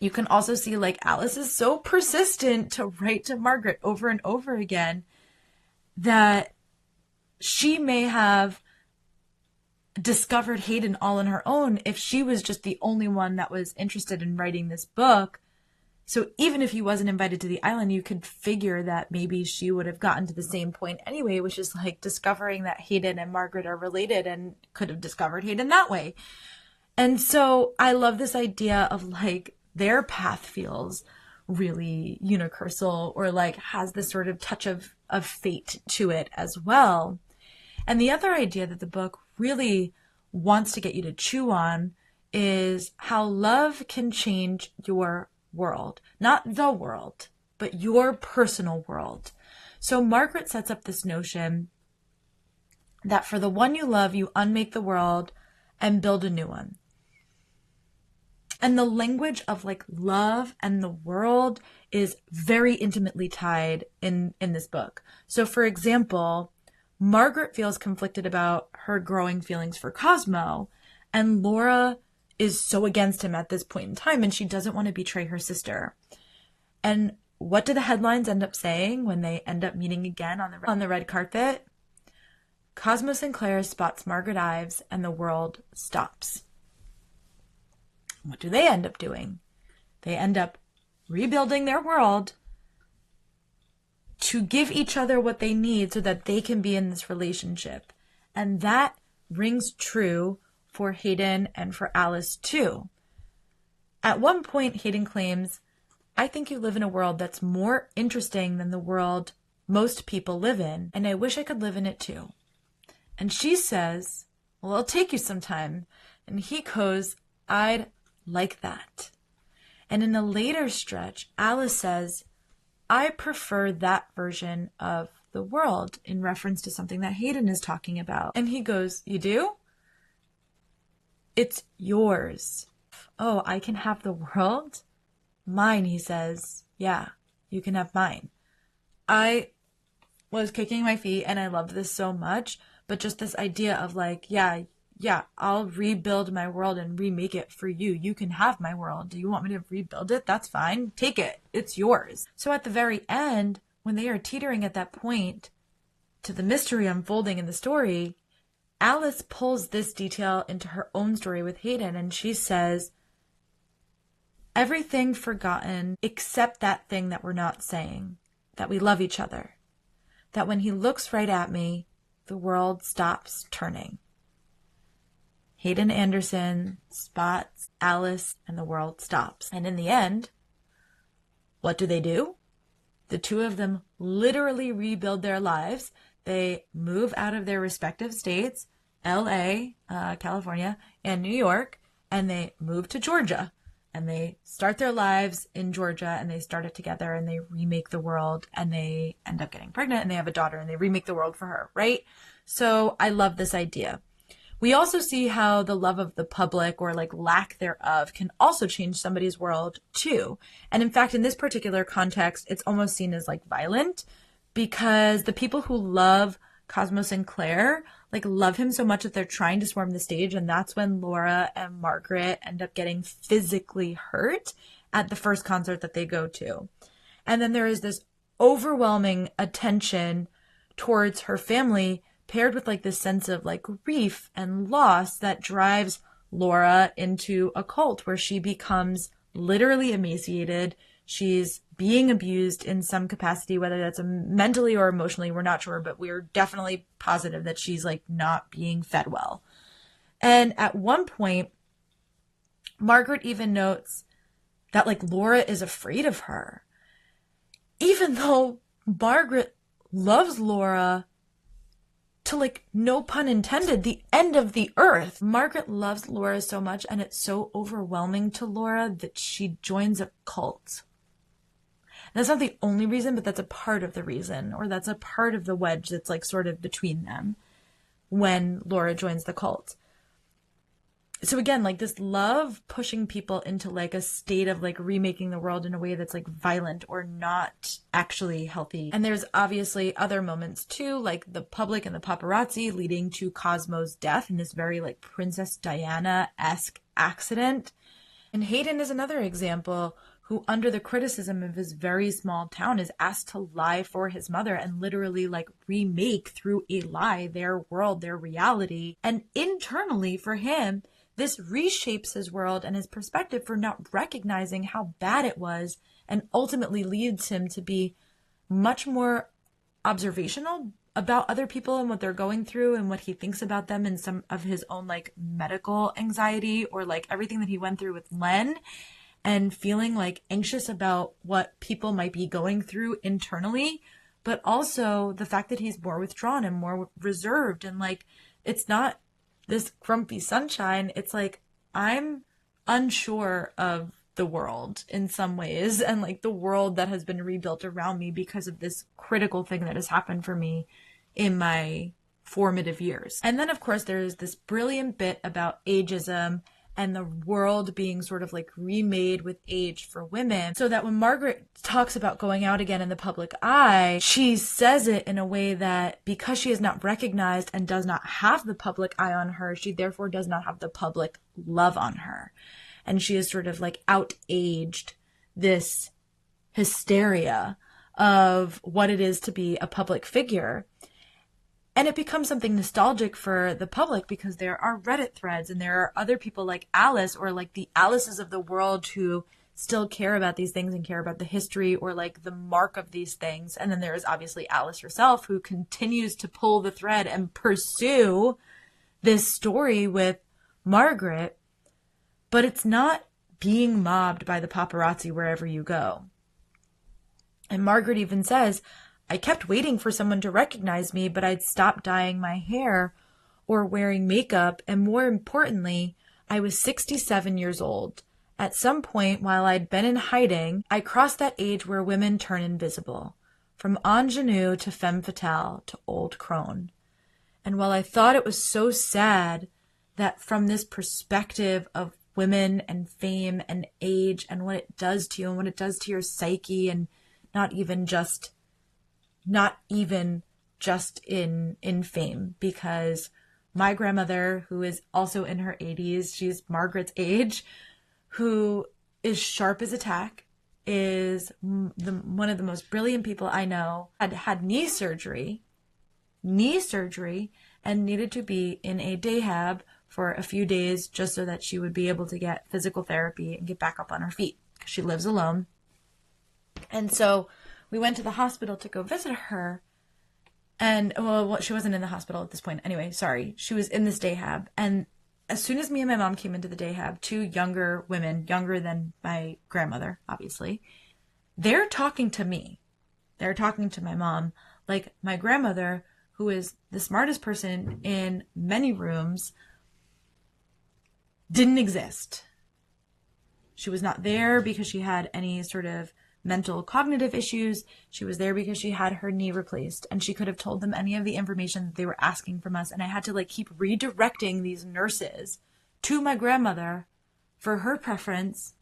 You can also see like Alice is so persistent to write to Margaret over and over again that she may have discovered Hayden all on her own if she was just the only one that was interested in writing this book. So even if he wasn't invited to the island, you could figure that maybe she would have gotten to the same point anyway, which is like discovering that Hayden and Margaret are related and could have discovered Hayden that way. And so I love this idea of like their path feels really unicursal or like has this sort of touch of of fate to it as well. And the other idea that the book really wants to get you to chew on is how love can change your world. Not the world, but your personal world. So Margaret sets up this notion that for the one you love, you unmake the world and build a new one. And the language of like love and the world is very intimately tied in this book. So for example, Margaret feels conflicted about her growing feelings for Cosmo, and Laura is so against him at this point in time, and she doesn't want to betray her sister. And what do the headlines end up saying when they end up meeting again on the red carpet? Cosmo Sinclair spots Margaret Ives and the world stops. What do they end up doing? They end up rebuilding their world to give each other what they need so that they can be in this relationship. And that rings true for Hayden and for Alice too. At one point, Hayden claims, "I think you live in a world that's more interesting than the world most people live in, and I wish I could live in it too." And she says, "Well, I'll take you sometime." And he goes, "I'd like that." And in a later stretch, Alice says, "I prefer that version of the world," in reference to something that Hayden is talking about. And he goes, "You do? It's yours." "Oh, I can have the world?" "Mine," he says. "Yeah, you can have mine." I was kicking my feet and I loved this so much, but just this idea of like, yeah, I'll rebuild my world and remake it for you. You can have my world. Do you want me to rebuild it? That's fine. Take it. It's yours. So at the very end, when they are teetering at that point to the mystery unfolding in the story, Alice pulls this detail into her own story with Hayden, and she says, "Everything forgotten except that thing that we're not saying, that we love each other, that when he looks right at me, the world stops turning." Hayden Anderson spots Alice and the world stops. And in the end, what do? The two of them literally rebuild their lives. They move out of their respective states, LA, California, and New York, and they move to Georgia. And they start their lives in Georgia, and they start it together, and they remake the world, and they end up getting pregnant, and they have a daughter, and they remake the world for her, right? So I love this idea. We also see how the love of the public, or like lack thereof, can also change somebody's world too. And in fact, in this particular context, it's almost seen as like violent, because the people who love Cosmo Sinclair like love him so much that they're trying to swarm the stage. And that's when Laura and Margaret end up getting physically hurt at the first concert that they go to. And then there is this overwhelming attention towards her family, paired with like this sense of like grief and loss that drives Laura into a cult where she becomes literally emaciated. She's being abused in some capacity, whether that's mentally or emotionally, we're not sure, but we're definitely positive that she's like not being fed well. And at one point, Margaret even notes that like Laura is afraid of her, even though Margaret loves Laura to like, no pun intended, the end of the earth. Margaret loves Laura so much, and it's so overwhelming to Laura that she joins a cult. And that's not the only reason, but that's a part of the reason, or that's a part of the wedge that's like sort of between them when Laura joins the cult. So again, like this love pushing people into like a state of like remaking the world in a way that's like violent or not actually healthy. And there's obviously other moments too, like the public and the paparazzi leading to Cosmo's death in this very like Princess Diana-esque accident. And Hayden is another example who, under the criticism of his very small town, is asked to lie for his mother and literally like remake through a lie their world, their reality. And internally for him, this reshapes his world and his perspective for not recognizing how bad it was, and ultimately leads him to be much more observational about other people and what they're going through and what he thinks about them, and some of his own like medical anxiety, or like everything that he went through with Len, and feeling like anxious about what people might be going through internally but also the fact that he's more withdrawn and more reserved. And like, it's not this grumpy sunshine. It's like, I'm unsure of the world in some ways, and like the world that has been rebuilt around me because of this critical thing that has happened for me in my formative years. And then of course there's this brilliant bit about ageism and the world being sort of like remade with age for women, so that when Margaret talks about going out again in the public eye, she says it in a way that because she is not recognized and does not have the public eye on her, she therefore does not have the public love on her. And she is sort of like out-aged this hysteria of what it is to be a public figure. And it becomes something nostalgic for the public because there are Reddit threads and there are other people like Alice, or like the Alices of the world, who still care about these things and care about the history or like the mark of these things. And then there is obviously Alice herself, who continues to pull the thread and pursue this story with Margaret, but it's not being mobbed by the paparazzi wherever you go. And Margaret even says, I kept waiting for someone to recognize me, but I'd stopped dyeing my hair or wearing makeup. And more importantly, I was 67 years old. At some point while I'd been in hiding, I crossed that age where women turn invisible, from ingenue to femme fatale to old crone. And while I thought it was so sad that from this perspective of women and fame and age and what it does to you and what it does to your psyche, and not even just in fame, because my grandmother, who is also in her 80s, she's Margaret's age, who is sharp as a tack, is one of the most brilliant people I know, had knee surgery, and needed to be in a dayhab for a few days just so that she would be able to get physical therapy and get back up on her feet, because she lives alone. And so we went to the hospital to go visit her. And, well, she wasn't in the hospital at this point. Anyway, sorry. She was in this dayhab. And as soon as me and my mom came into the dayhab, two younger women, younger than my grandmother, obviously, they're talking to me. They're talking to my mom. Like, my grandmother, who is the smartest person in many rooms, didn't exist. She was not there because she had any sort of mental cognitive issues. She was there because she had her knee replaced, and she could have told them any of the information that they were asking from us. And I had to like keep redirecting these nurses to my grandmother for her preference,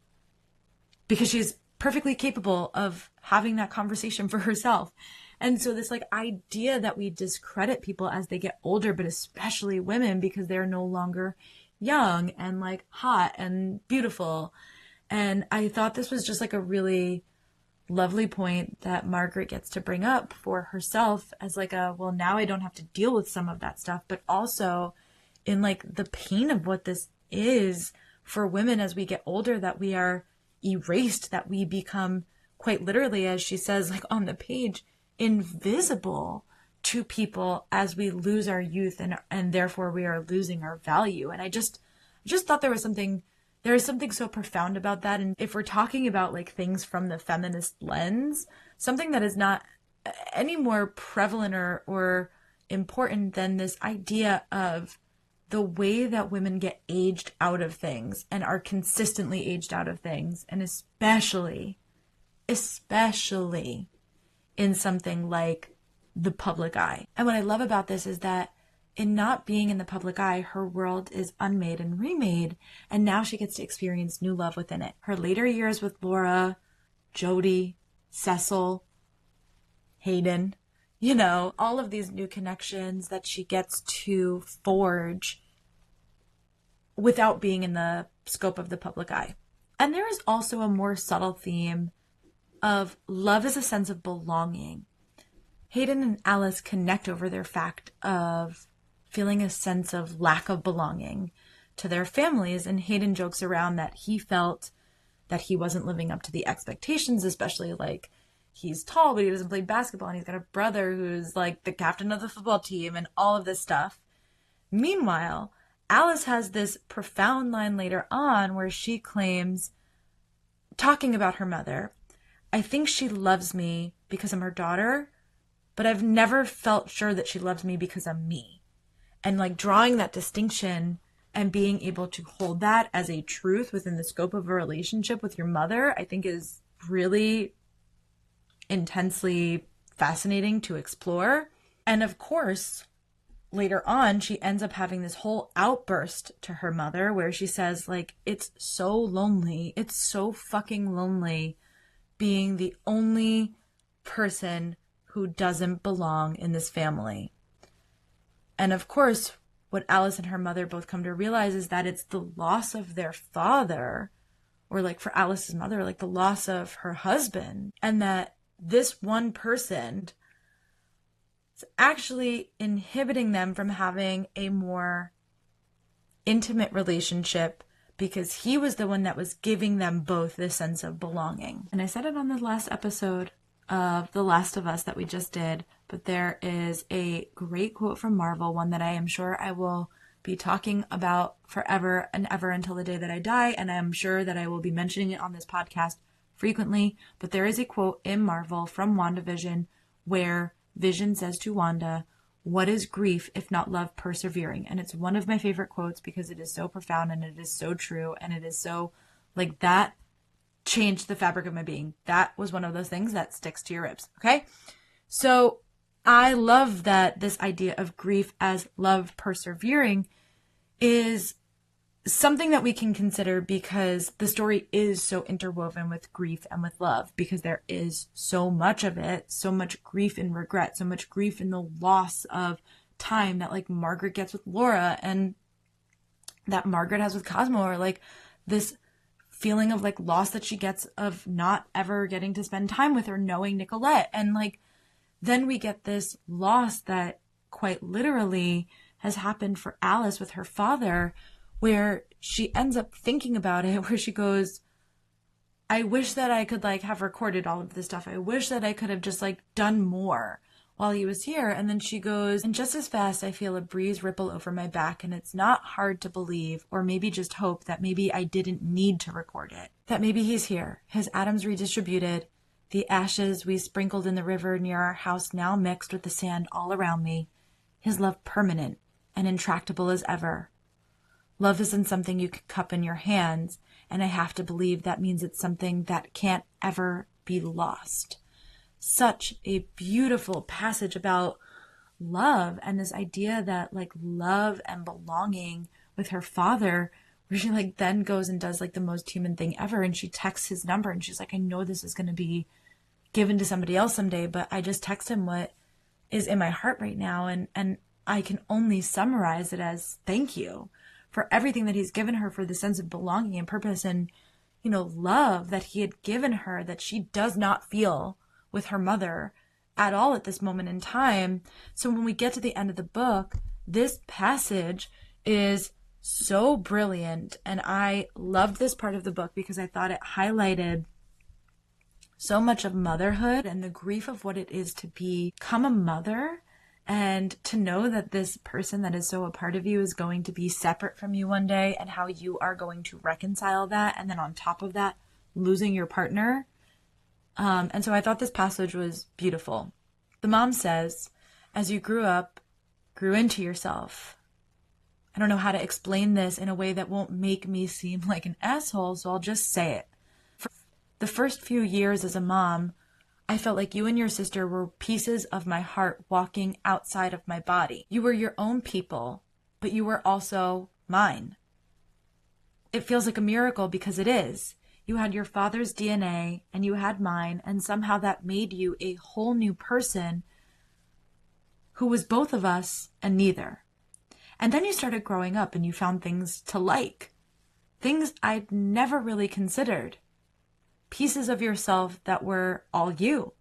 because she's perfectly capable of having that conversation for herself. And so this like idea that we discredit people as they get older, but especially women, because they're no longer young and like hot and beautiful. And I thought this was just like a really lovely point that Margaret gets to bring up for herself as like well, now I don't have to deal with some of that stuff, but also in like the pain of what this is for women as we get older, that we are erased, that we become quite literally, as she says, like on the page, invisible to people as we lose our youth, and therefore we are losing our value. And I just thought there is something so profound about that. And if we're talking about like things from the feminist lens, something that is not any more prevalent or important than this idea of the way that women get aged out of things and are consistently aged out of things, and especially in something like the public eye. And what I love about this is that in not being in the public eye, her world is unmade and remade, and now she gets to experience new love within it. Her later years with Laura, Jody, Cecil, Hayden, all of these new connections that she gets to forge without being in the scope of the public eye. And there is also a more subtle theme of love as a sense of belonging. Hayden and Alice connect over their fact of feeling a sense of lack of belonging to their families. And Hayden jokes around that he felt that he wasn't living up to the expectations, especially like he's tall, but he doesn't play basketball, and he's got a brother who's like the captain of the football team and all of this stuff. Meanwhile, Alice has this profound line later on where she claims, talking about her mother, I think she loves me because I'm her daughter, but I've never felt sure that she loves me because I'm me. And like drawing that distinction and being able to hold that as a truth within the scope of a relationship with your mother, I think is really intensely fascinating to explore. And of course, later on, she ends up having this whole outburst to her mother where she says, like, it's so lonely. It's so fucking lonely being the only person who doesn't belong in this family. And of course, what Alice and her mother both come to realize is that it's the loss of their father, or like for Alice's mother, like the loss of her husband, and that this one person is actually inhibiting them from having a more intimate relationship because he was the one that was giving them both this sense of belonging. And I said it on the last episode of The Last of Us that we just did, but there is a great quote from Marvel, one that I am sure I will be talking about forever and ever until the day that I die, and I am sure that I will be mentioning it on this podcast frequently. But there is a quote in Marvel from WandaVision where Vision says to Wanda, "What is grief if not love persevering?" And it's one of my favorite quotes because it is so profound and it is so true and it is so, like, that changed the fabric of my being. That was one of those things that sticks to your ribs. Okay. So I love that this idea of grief as love persevering is something that we can consider because the story is so interwoven with grief and with love, because there is so much of it, so much grief and regret, so much grief in the loss of time that like Margaret gets with Laura and that Margaret has with Cosmo, or like this feeling of like loss that she gets of not ever getting to spend time with or knowing Nicolette. And like, then we get this loss that quite literally has happened for Alice with her father, where she ends up thinking about it, where she goes, I wish that I could like have recorded all of this stuff. I wish that I could have just like done more while he was here. And then she goes, and just as fast I feel a breeze ripple over my back, and it's not hard to believe, or maybe just hope, that maybe I didn't need to record it. That maybe he's here, his atoms redistributed, the ashes we sprinkled in the river near our house now mixed with the sand all around me, his love permanent and intractable as ever. Love isn't something you can cup in your hands, and I have to believe that means it's something that can't ever be lost. Such a beautiful passage about love and this idea that like love and belonging with her father, where she like then goes and does like the most human thing ever, and she texts his number and she's like, I know this is going to be given to somebody else someday, but I just text him what is in my heart right now, and I can only summarize it as thank you for everything that he's given her, for the sense of belonging and purpose and, you know, love that he had given her that she does not feel with her mother at all at this moment in time. So when we get to the end of the book, this passage is so brilliant, and I loved this part of the book because I thought it highlighted so much of motherhood and the grief of what it is to become a mother, and to know that this person that is so a part of you is going to be separate from you one day, and how you are going to reconcile that, and then on top of that, losing your partner. And so I thought this passage was beautiful. The mom says, as you grew up, grew into yourself. I don't know how to explain this in a way that won't make me seem like an asshole, so I'll just say it. For the first few years as a mom, I felt like you and your sister were pieces of my heart walking outside of my body. You were your own people, but you were also mine. It feels like a miracle because it is. You had your father's DNA and you had mine, and somehow that made you a whole new person who was both of us and neither. And then you started growing up and you found things to like, things I'd never really considered, pieces of yourself that were all you,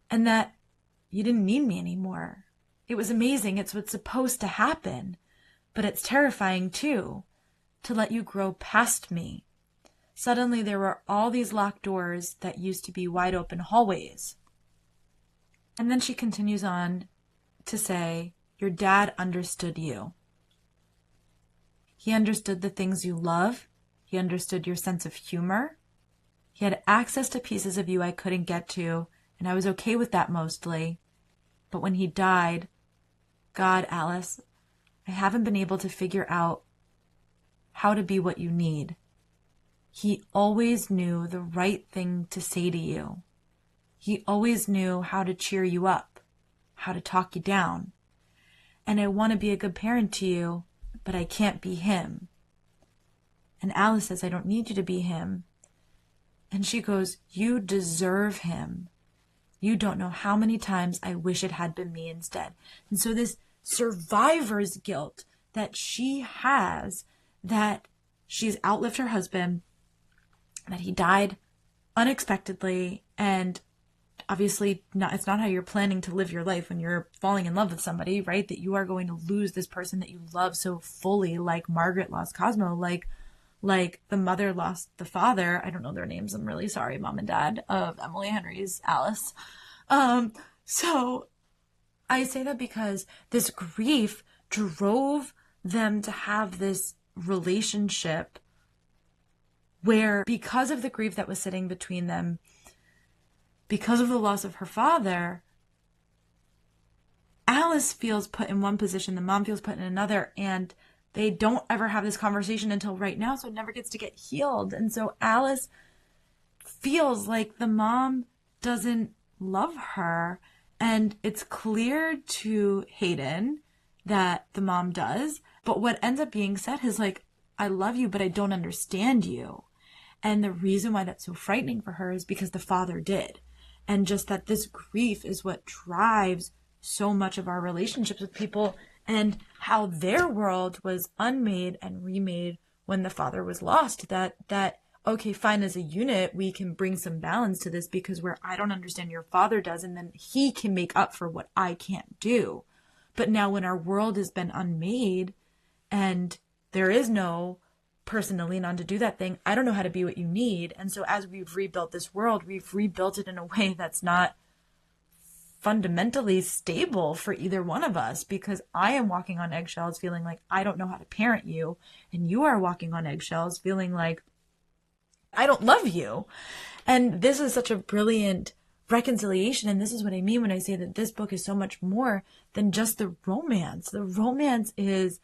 and that you didn't need me anymore. It was amazing. It's what's supposed to happen, but it's terrifying too, to let you grow past me. Suddenly there were all these locked doors that used to be wide open hallways. And then she continues on to say, your dad understood you. He understood the things you love. He understood your sense of humor. He had access to pieces of you I couldn't get to, and I was okay with that mostly. But when he died, God, Alice, I haven't been able to figure out how to be what you need. He always knew the right thing to say to you. He always knew how to cheer you up, how to talk you down. And I want to be a good parent to you, but I can't be him. And Alice says, I don't need you to be him. And she goes, you deserve him. You don't know how many times I wish it had been me instead. And so this survivor's guilt that she has, that she's outlived her husband, that he died unexpectedly, and obviously it's not how you're planning to live your life when you're falling in love with somebody, right? That you are going to lose this person that you love so fully, like Margaret lost Cosmo, like the mother lost the father. I don't know their names. I'm really sorry, mom and dad, of Emily Henry's Alice. So I say that because this grief drove them to have this relationship where, because of the grief that was sitting between them, because of the loss of her father, Alice feels put in one position, the mom feels put in another, and they don't ever have this conversation until right now, so it never gets to get healed. And so Alice feels like the mom doesn't love her, and it's clear to Hayden that the mom does, but what ends up being said is like, I love you, but I don't understand you. And the reason why that's so frightening for her is because the father did. And just that this grief is what drives so much of our relationships with people, and how their world was unmade and remade when the father was lost. That okay, fine, as a unit, we can bring some balance to this because where I don't understand your father does, and then he can make up for what I can't do. But now when our world has been unmade and there is no person to lean on to do that thing, I don't know how to be what you need. And so as we've rebuilt this world, we've rebuilt it in a way that's not fundamentally stable for either one of us, because I am walking on eggshells feeling like I don't know how to parent you, and you are walking on eggshells feeling like I don't love you. And this is such a brilliant reconciliation, and this is what I mean when I say that this book is so much more than just the romance. The romance is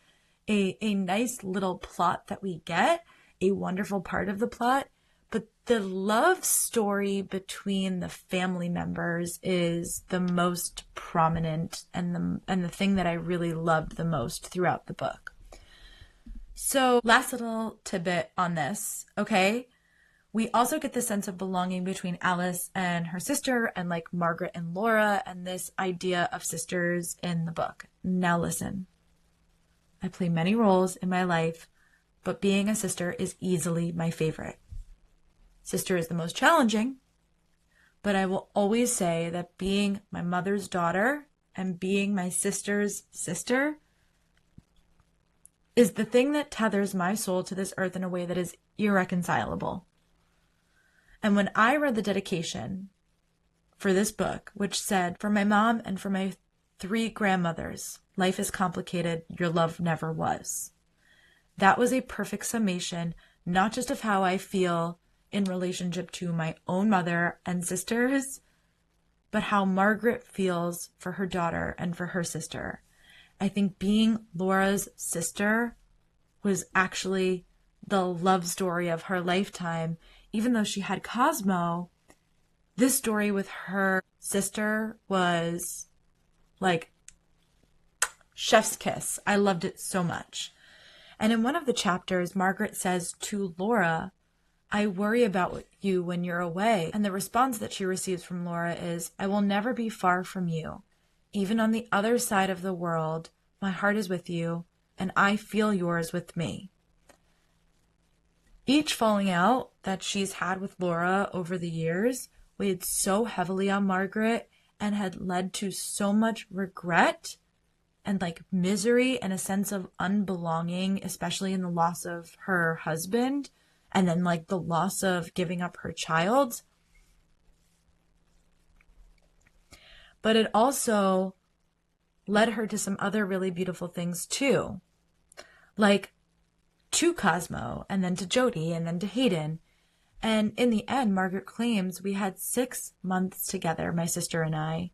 a nice little plot that we get, a wonderful part of the plot, but the love story between the family members is the most prominent and the thing that I really loved the most throughout the book. So last little tidbit on this, okay? We also get the sense of belonging between Alice and her sister, and like Margaret and Laura, and this idea of sisters in the book. Now listen. I play many roles in my life, but being a sister is easily my favorite. Sister is the most challenging, but I will always say that being my mother's daughter and being my sister's sister is the thing that tethers my soul to this earth in a way that is irreconcilable. And when I read the dedication for this book, which said, for my mom and for my 3 grandmothers, life is complicated, your love never was. That was a perfect summation, not just of how I feel in relationship to my own mother and sisters, but how Margaret feels for her daughter and for her sister. I think being Laura's sister was actually the love story of her lifetime. Even though she had Cosmo, this story with her sister was like chef's kiss. I loved it so much. And in one of the chapters, Margaret says to Laura, I worry about you when you're away. And the response that she receives from Laura is, I will never be far from you. Even on the other side of the world, my heart is with you, and I feel yours with me. Each falling out that she's had with Laura over the years weighed so heavily on Margaret and had led to so much regret and like misery and a sense of unbelonging, especially in the loss of her husband and then like the loss of giving up her child. But it also led her to some other really beautiful things too, like to Cosmo and then to Jody and then to Hayden. And in the end, Margaret claims we had 6 months together, my sister and I,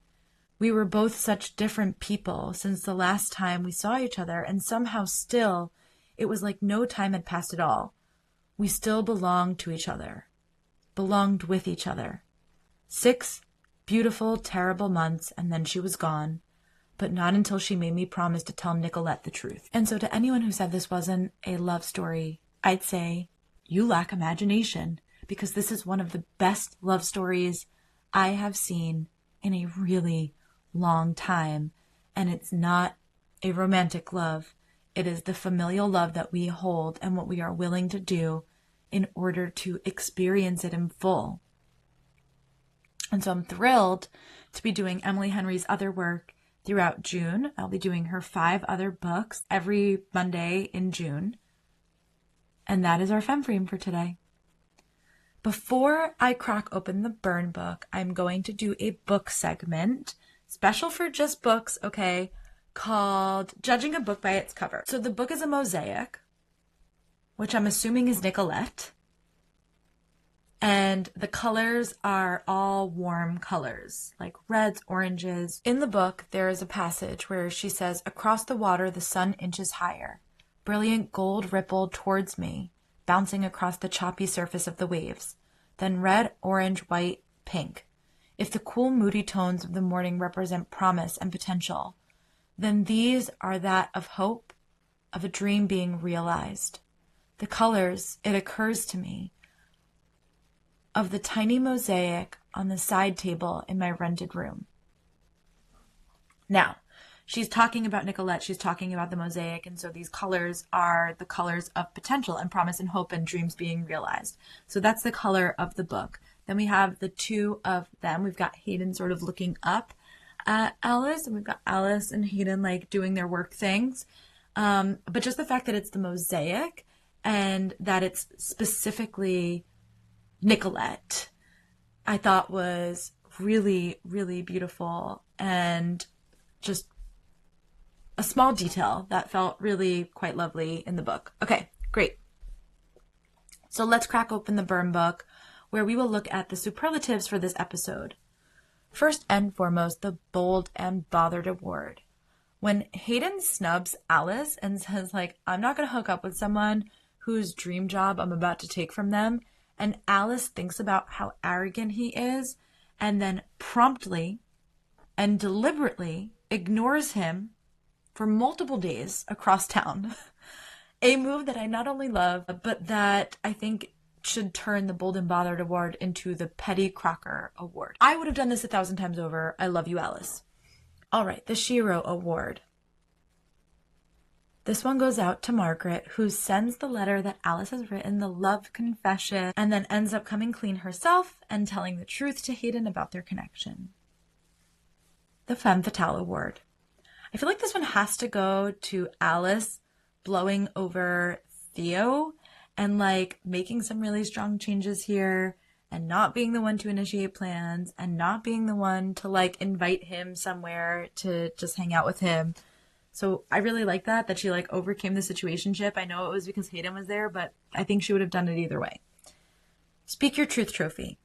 We were both such different people since the last time we saw each other, and somehow still, it was like no time had passed at all. We still belonged to each other, belonged with each other. 6 beautiful, terrible months, and then she was gone, but not until she made me promise to tell Nicolette the truth. And so to anyone who said this wasn't a love story, I'd say you lack imagination, because this is one of the best love stories I have seen in a really long time. And it's not a romantic love. It is the familial love that we hold and what we are willing to do in order to experience it in full. And so I'm thrilled to be doing Emily Henry's other work throughout June. I'll be doing her 5 other books every Monday in June. And that is our Femme Furious for today. Before I crack open the burn book, I'm going to do a book segment, special for just books, okay, called Judging a Book by Its Cover. So the book is a mosaic, which I'm assuming is Nicolette. And the colors are all warm colors, like reds, oranges. In the book, there is a passage where she says, "Across the water, the sun inches higher. Brilliant gold rippled towards me, bouncing across the choppy surface of the waves. Then red, orange, white, pink. If the cool, moody tones of the morning represent promise and potential, then these are that of hope, of a dream being realized. The colors, it occurs to me, of the tiny mosaic on the side table in my rented room." Now, she's talking about Nicolette, she's talking about the mosaic, and so these colors are the colors of potential and promise and hope and dreams being realized. So that's the color of the book. Then we have the 2 of them. We've got Hayden sort of looking up at Alice, and we've got Alice and Hayden like doing their work things. But just the fact that it's the mosaic and that it's specifically Nicolette, I thought was really, really beautiful, and just a small detail that felt really quite lovely in the book. Okay, great. So let's crack open the burn book, where we will look at the superlatives for this episode. First and foremost, the bold and bothered award. When Hayden snubs Alice and says, like, "I'm not going to hook up with someone whose dream job I'm about to take from them," and Alice thinks about how arrogant he is and then promptly and deliberately ignores him for multiple days across town. A move that I not only love, but that I think should turn the Bold and Bothered Award into the Petty Crocker Award. I would have done this 1,000 times over. I love you, Alice. All right, the Shiro Award. This one goes out to Margaret, who sends the letter that Alice has written, the love confession, and then ends up coming clean herself and telling the truth to Hayden about their connection. The Femme Fatale Award. I feel like this one has to go to Alice blowing over Theo and like making some really strong changes here and not being the one to initiate plans and not being the one to like invite him somewhere to just hang out with him. So I really like that she like overcame the situationship. I know it was because Hayden was there, but I think she would have done it either way. Speak Your Truth Trophy.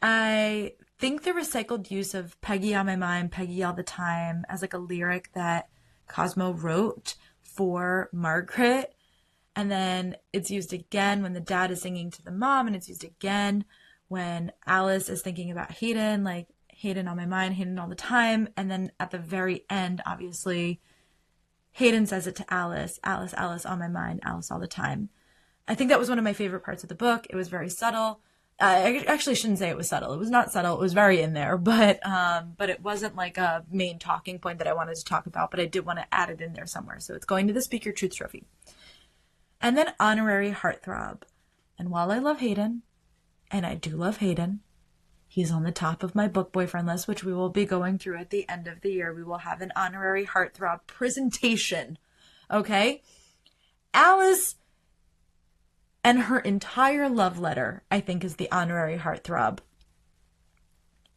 I think the recycled use of Peggy on my mind, Peggy all the time as like a lyric that Cosmo wrote for Margaret. And then it's used again when the dad is singing to the mom, and it's used again when Alice is thinking about Hayden, like Hayden on my mind, Hayden all the time. And then at the very end, obviously, Hayden says it to Alice, Alice, Alice on my mind, Alice all the time. I think that was one of my favorite parts of the book. It was very subtle. I actually shouldn't say it was subtle. It was not subtle. It was very in there, but it wasn't like a main talking point that I wanted to talk about, but I did want to add it in there somewhere. So it's going to the Speak Your Truth Trophy. And then Honorary Heartthrob. And while I love Hayden, and I do love Hayden, he's on the top of my book boyfriend list, which we will be going through at the end of the year. We will have an Honorary Heartthrob presentation. Okay? Alice and her entire love letter, I think, is the Honorary Heartthrob.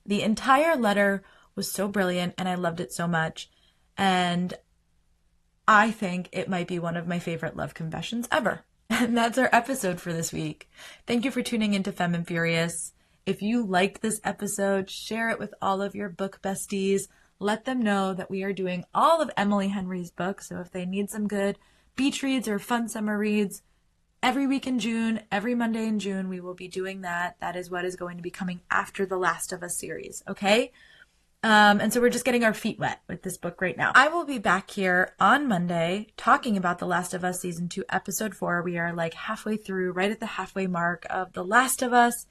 The entire letter was so brilliant, and I loved it so much. And I think it might be one of my favorite love confessions ever. And that's our episode for this week. Thank you for tuning into Femme Furious. If you liked this episode, share it with all of your book besties. Let them know that we are doing all of Emily Henry's books. So if they need some good beach reads or fun summer reads, every week in June, every Monday in June, we will be doing that. That is what is going to be coming after the Last of Us series, okay? And so we're just getting our feet wet with this book right now. I will be back here on Monday talking about The Last of Us Season 2, Episode 4. We are like halfway through, right at the halfway mark of The Last of Us.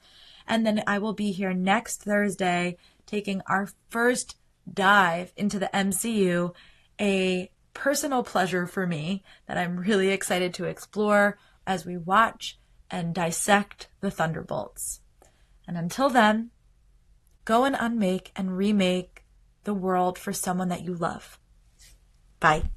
And then I will be here next Thursday taking our first dive into the MCU, a personal pleasure for me that I'm really excited to explore as we watch and dissect the Thunderbolts. And until then, go and unmake and remake the world for someone that you love. Bye.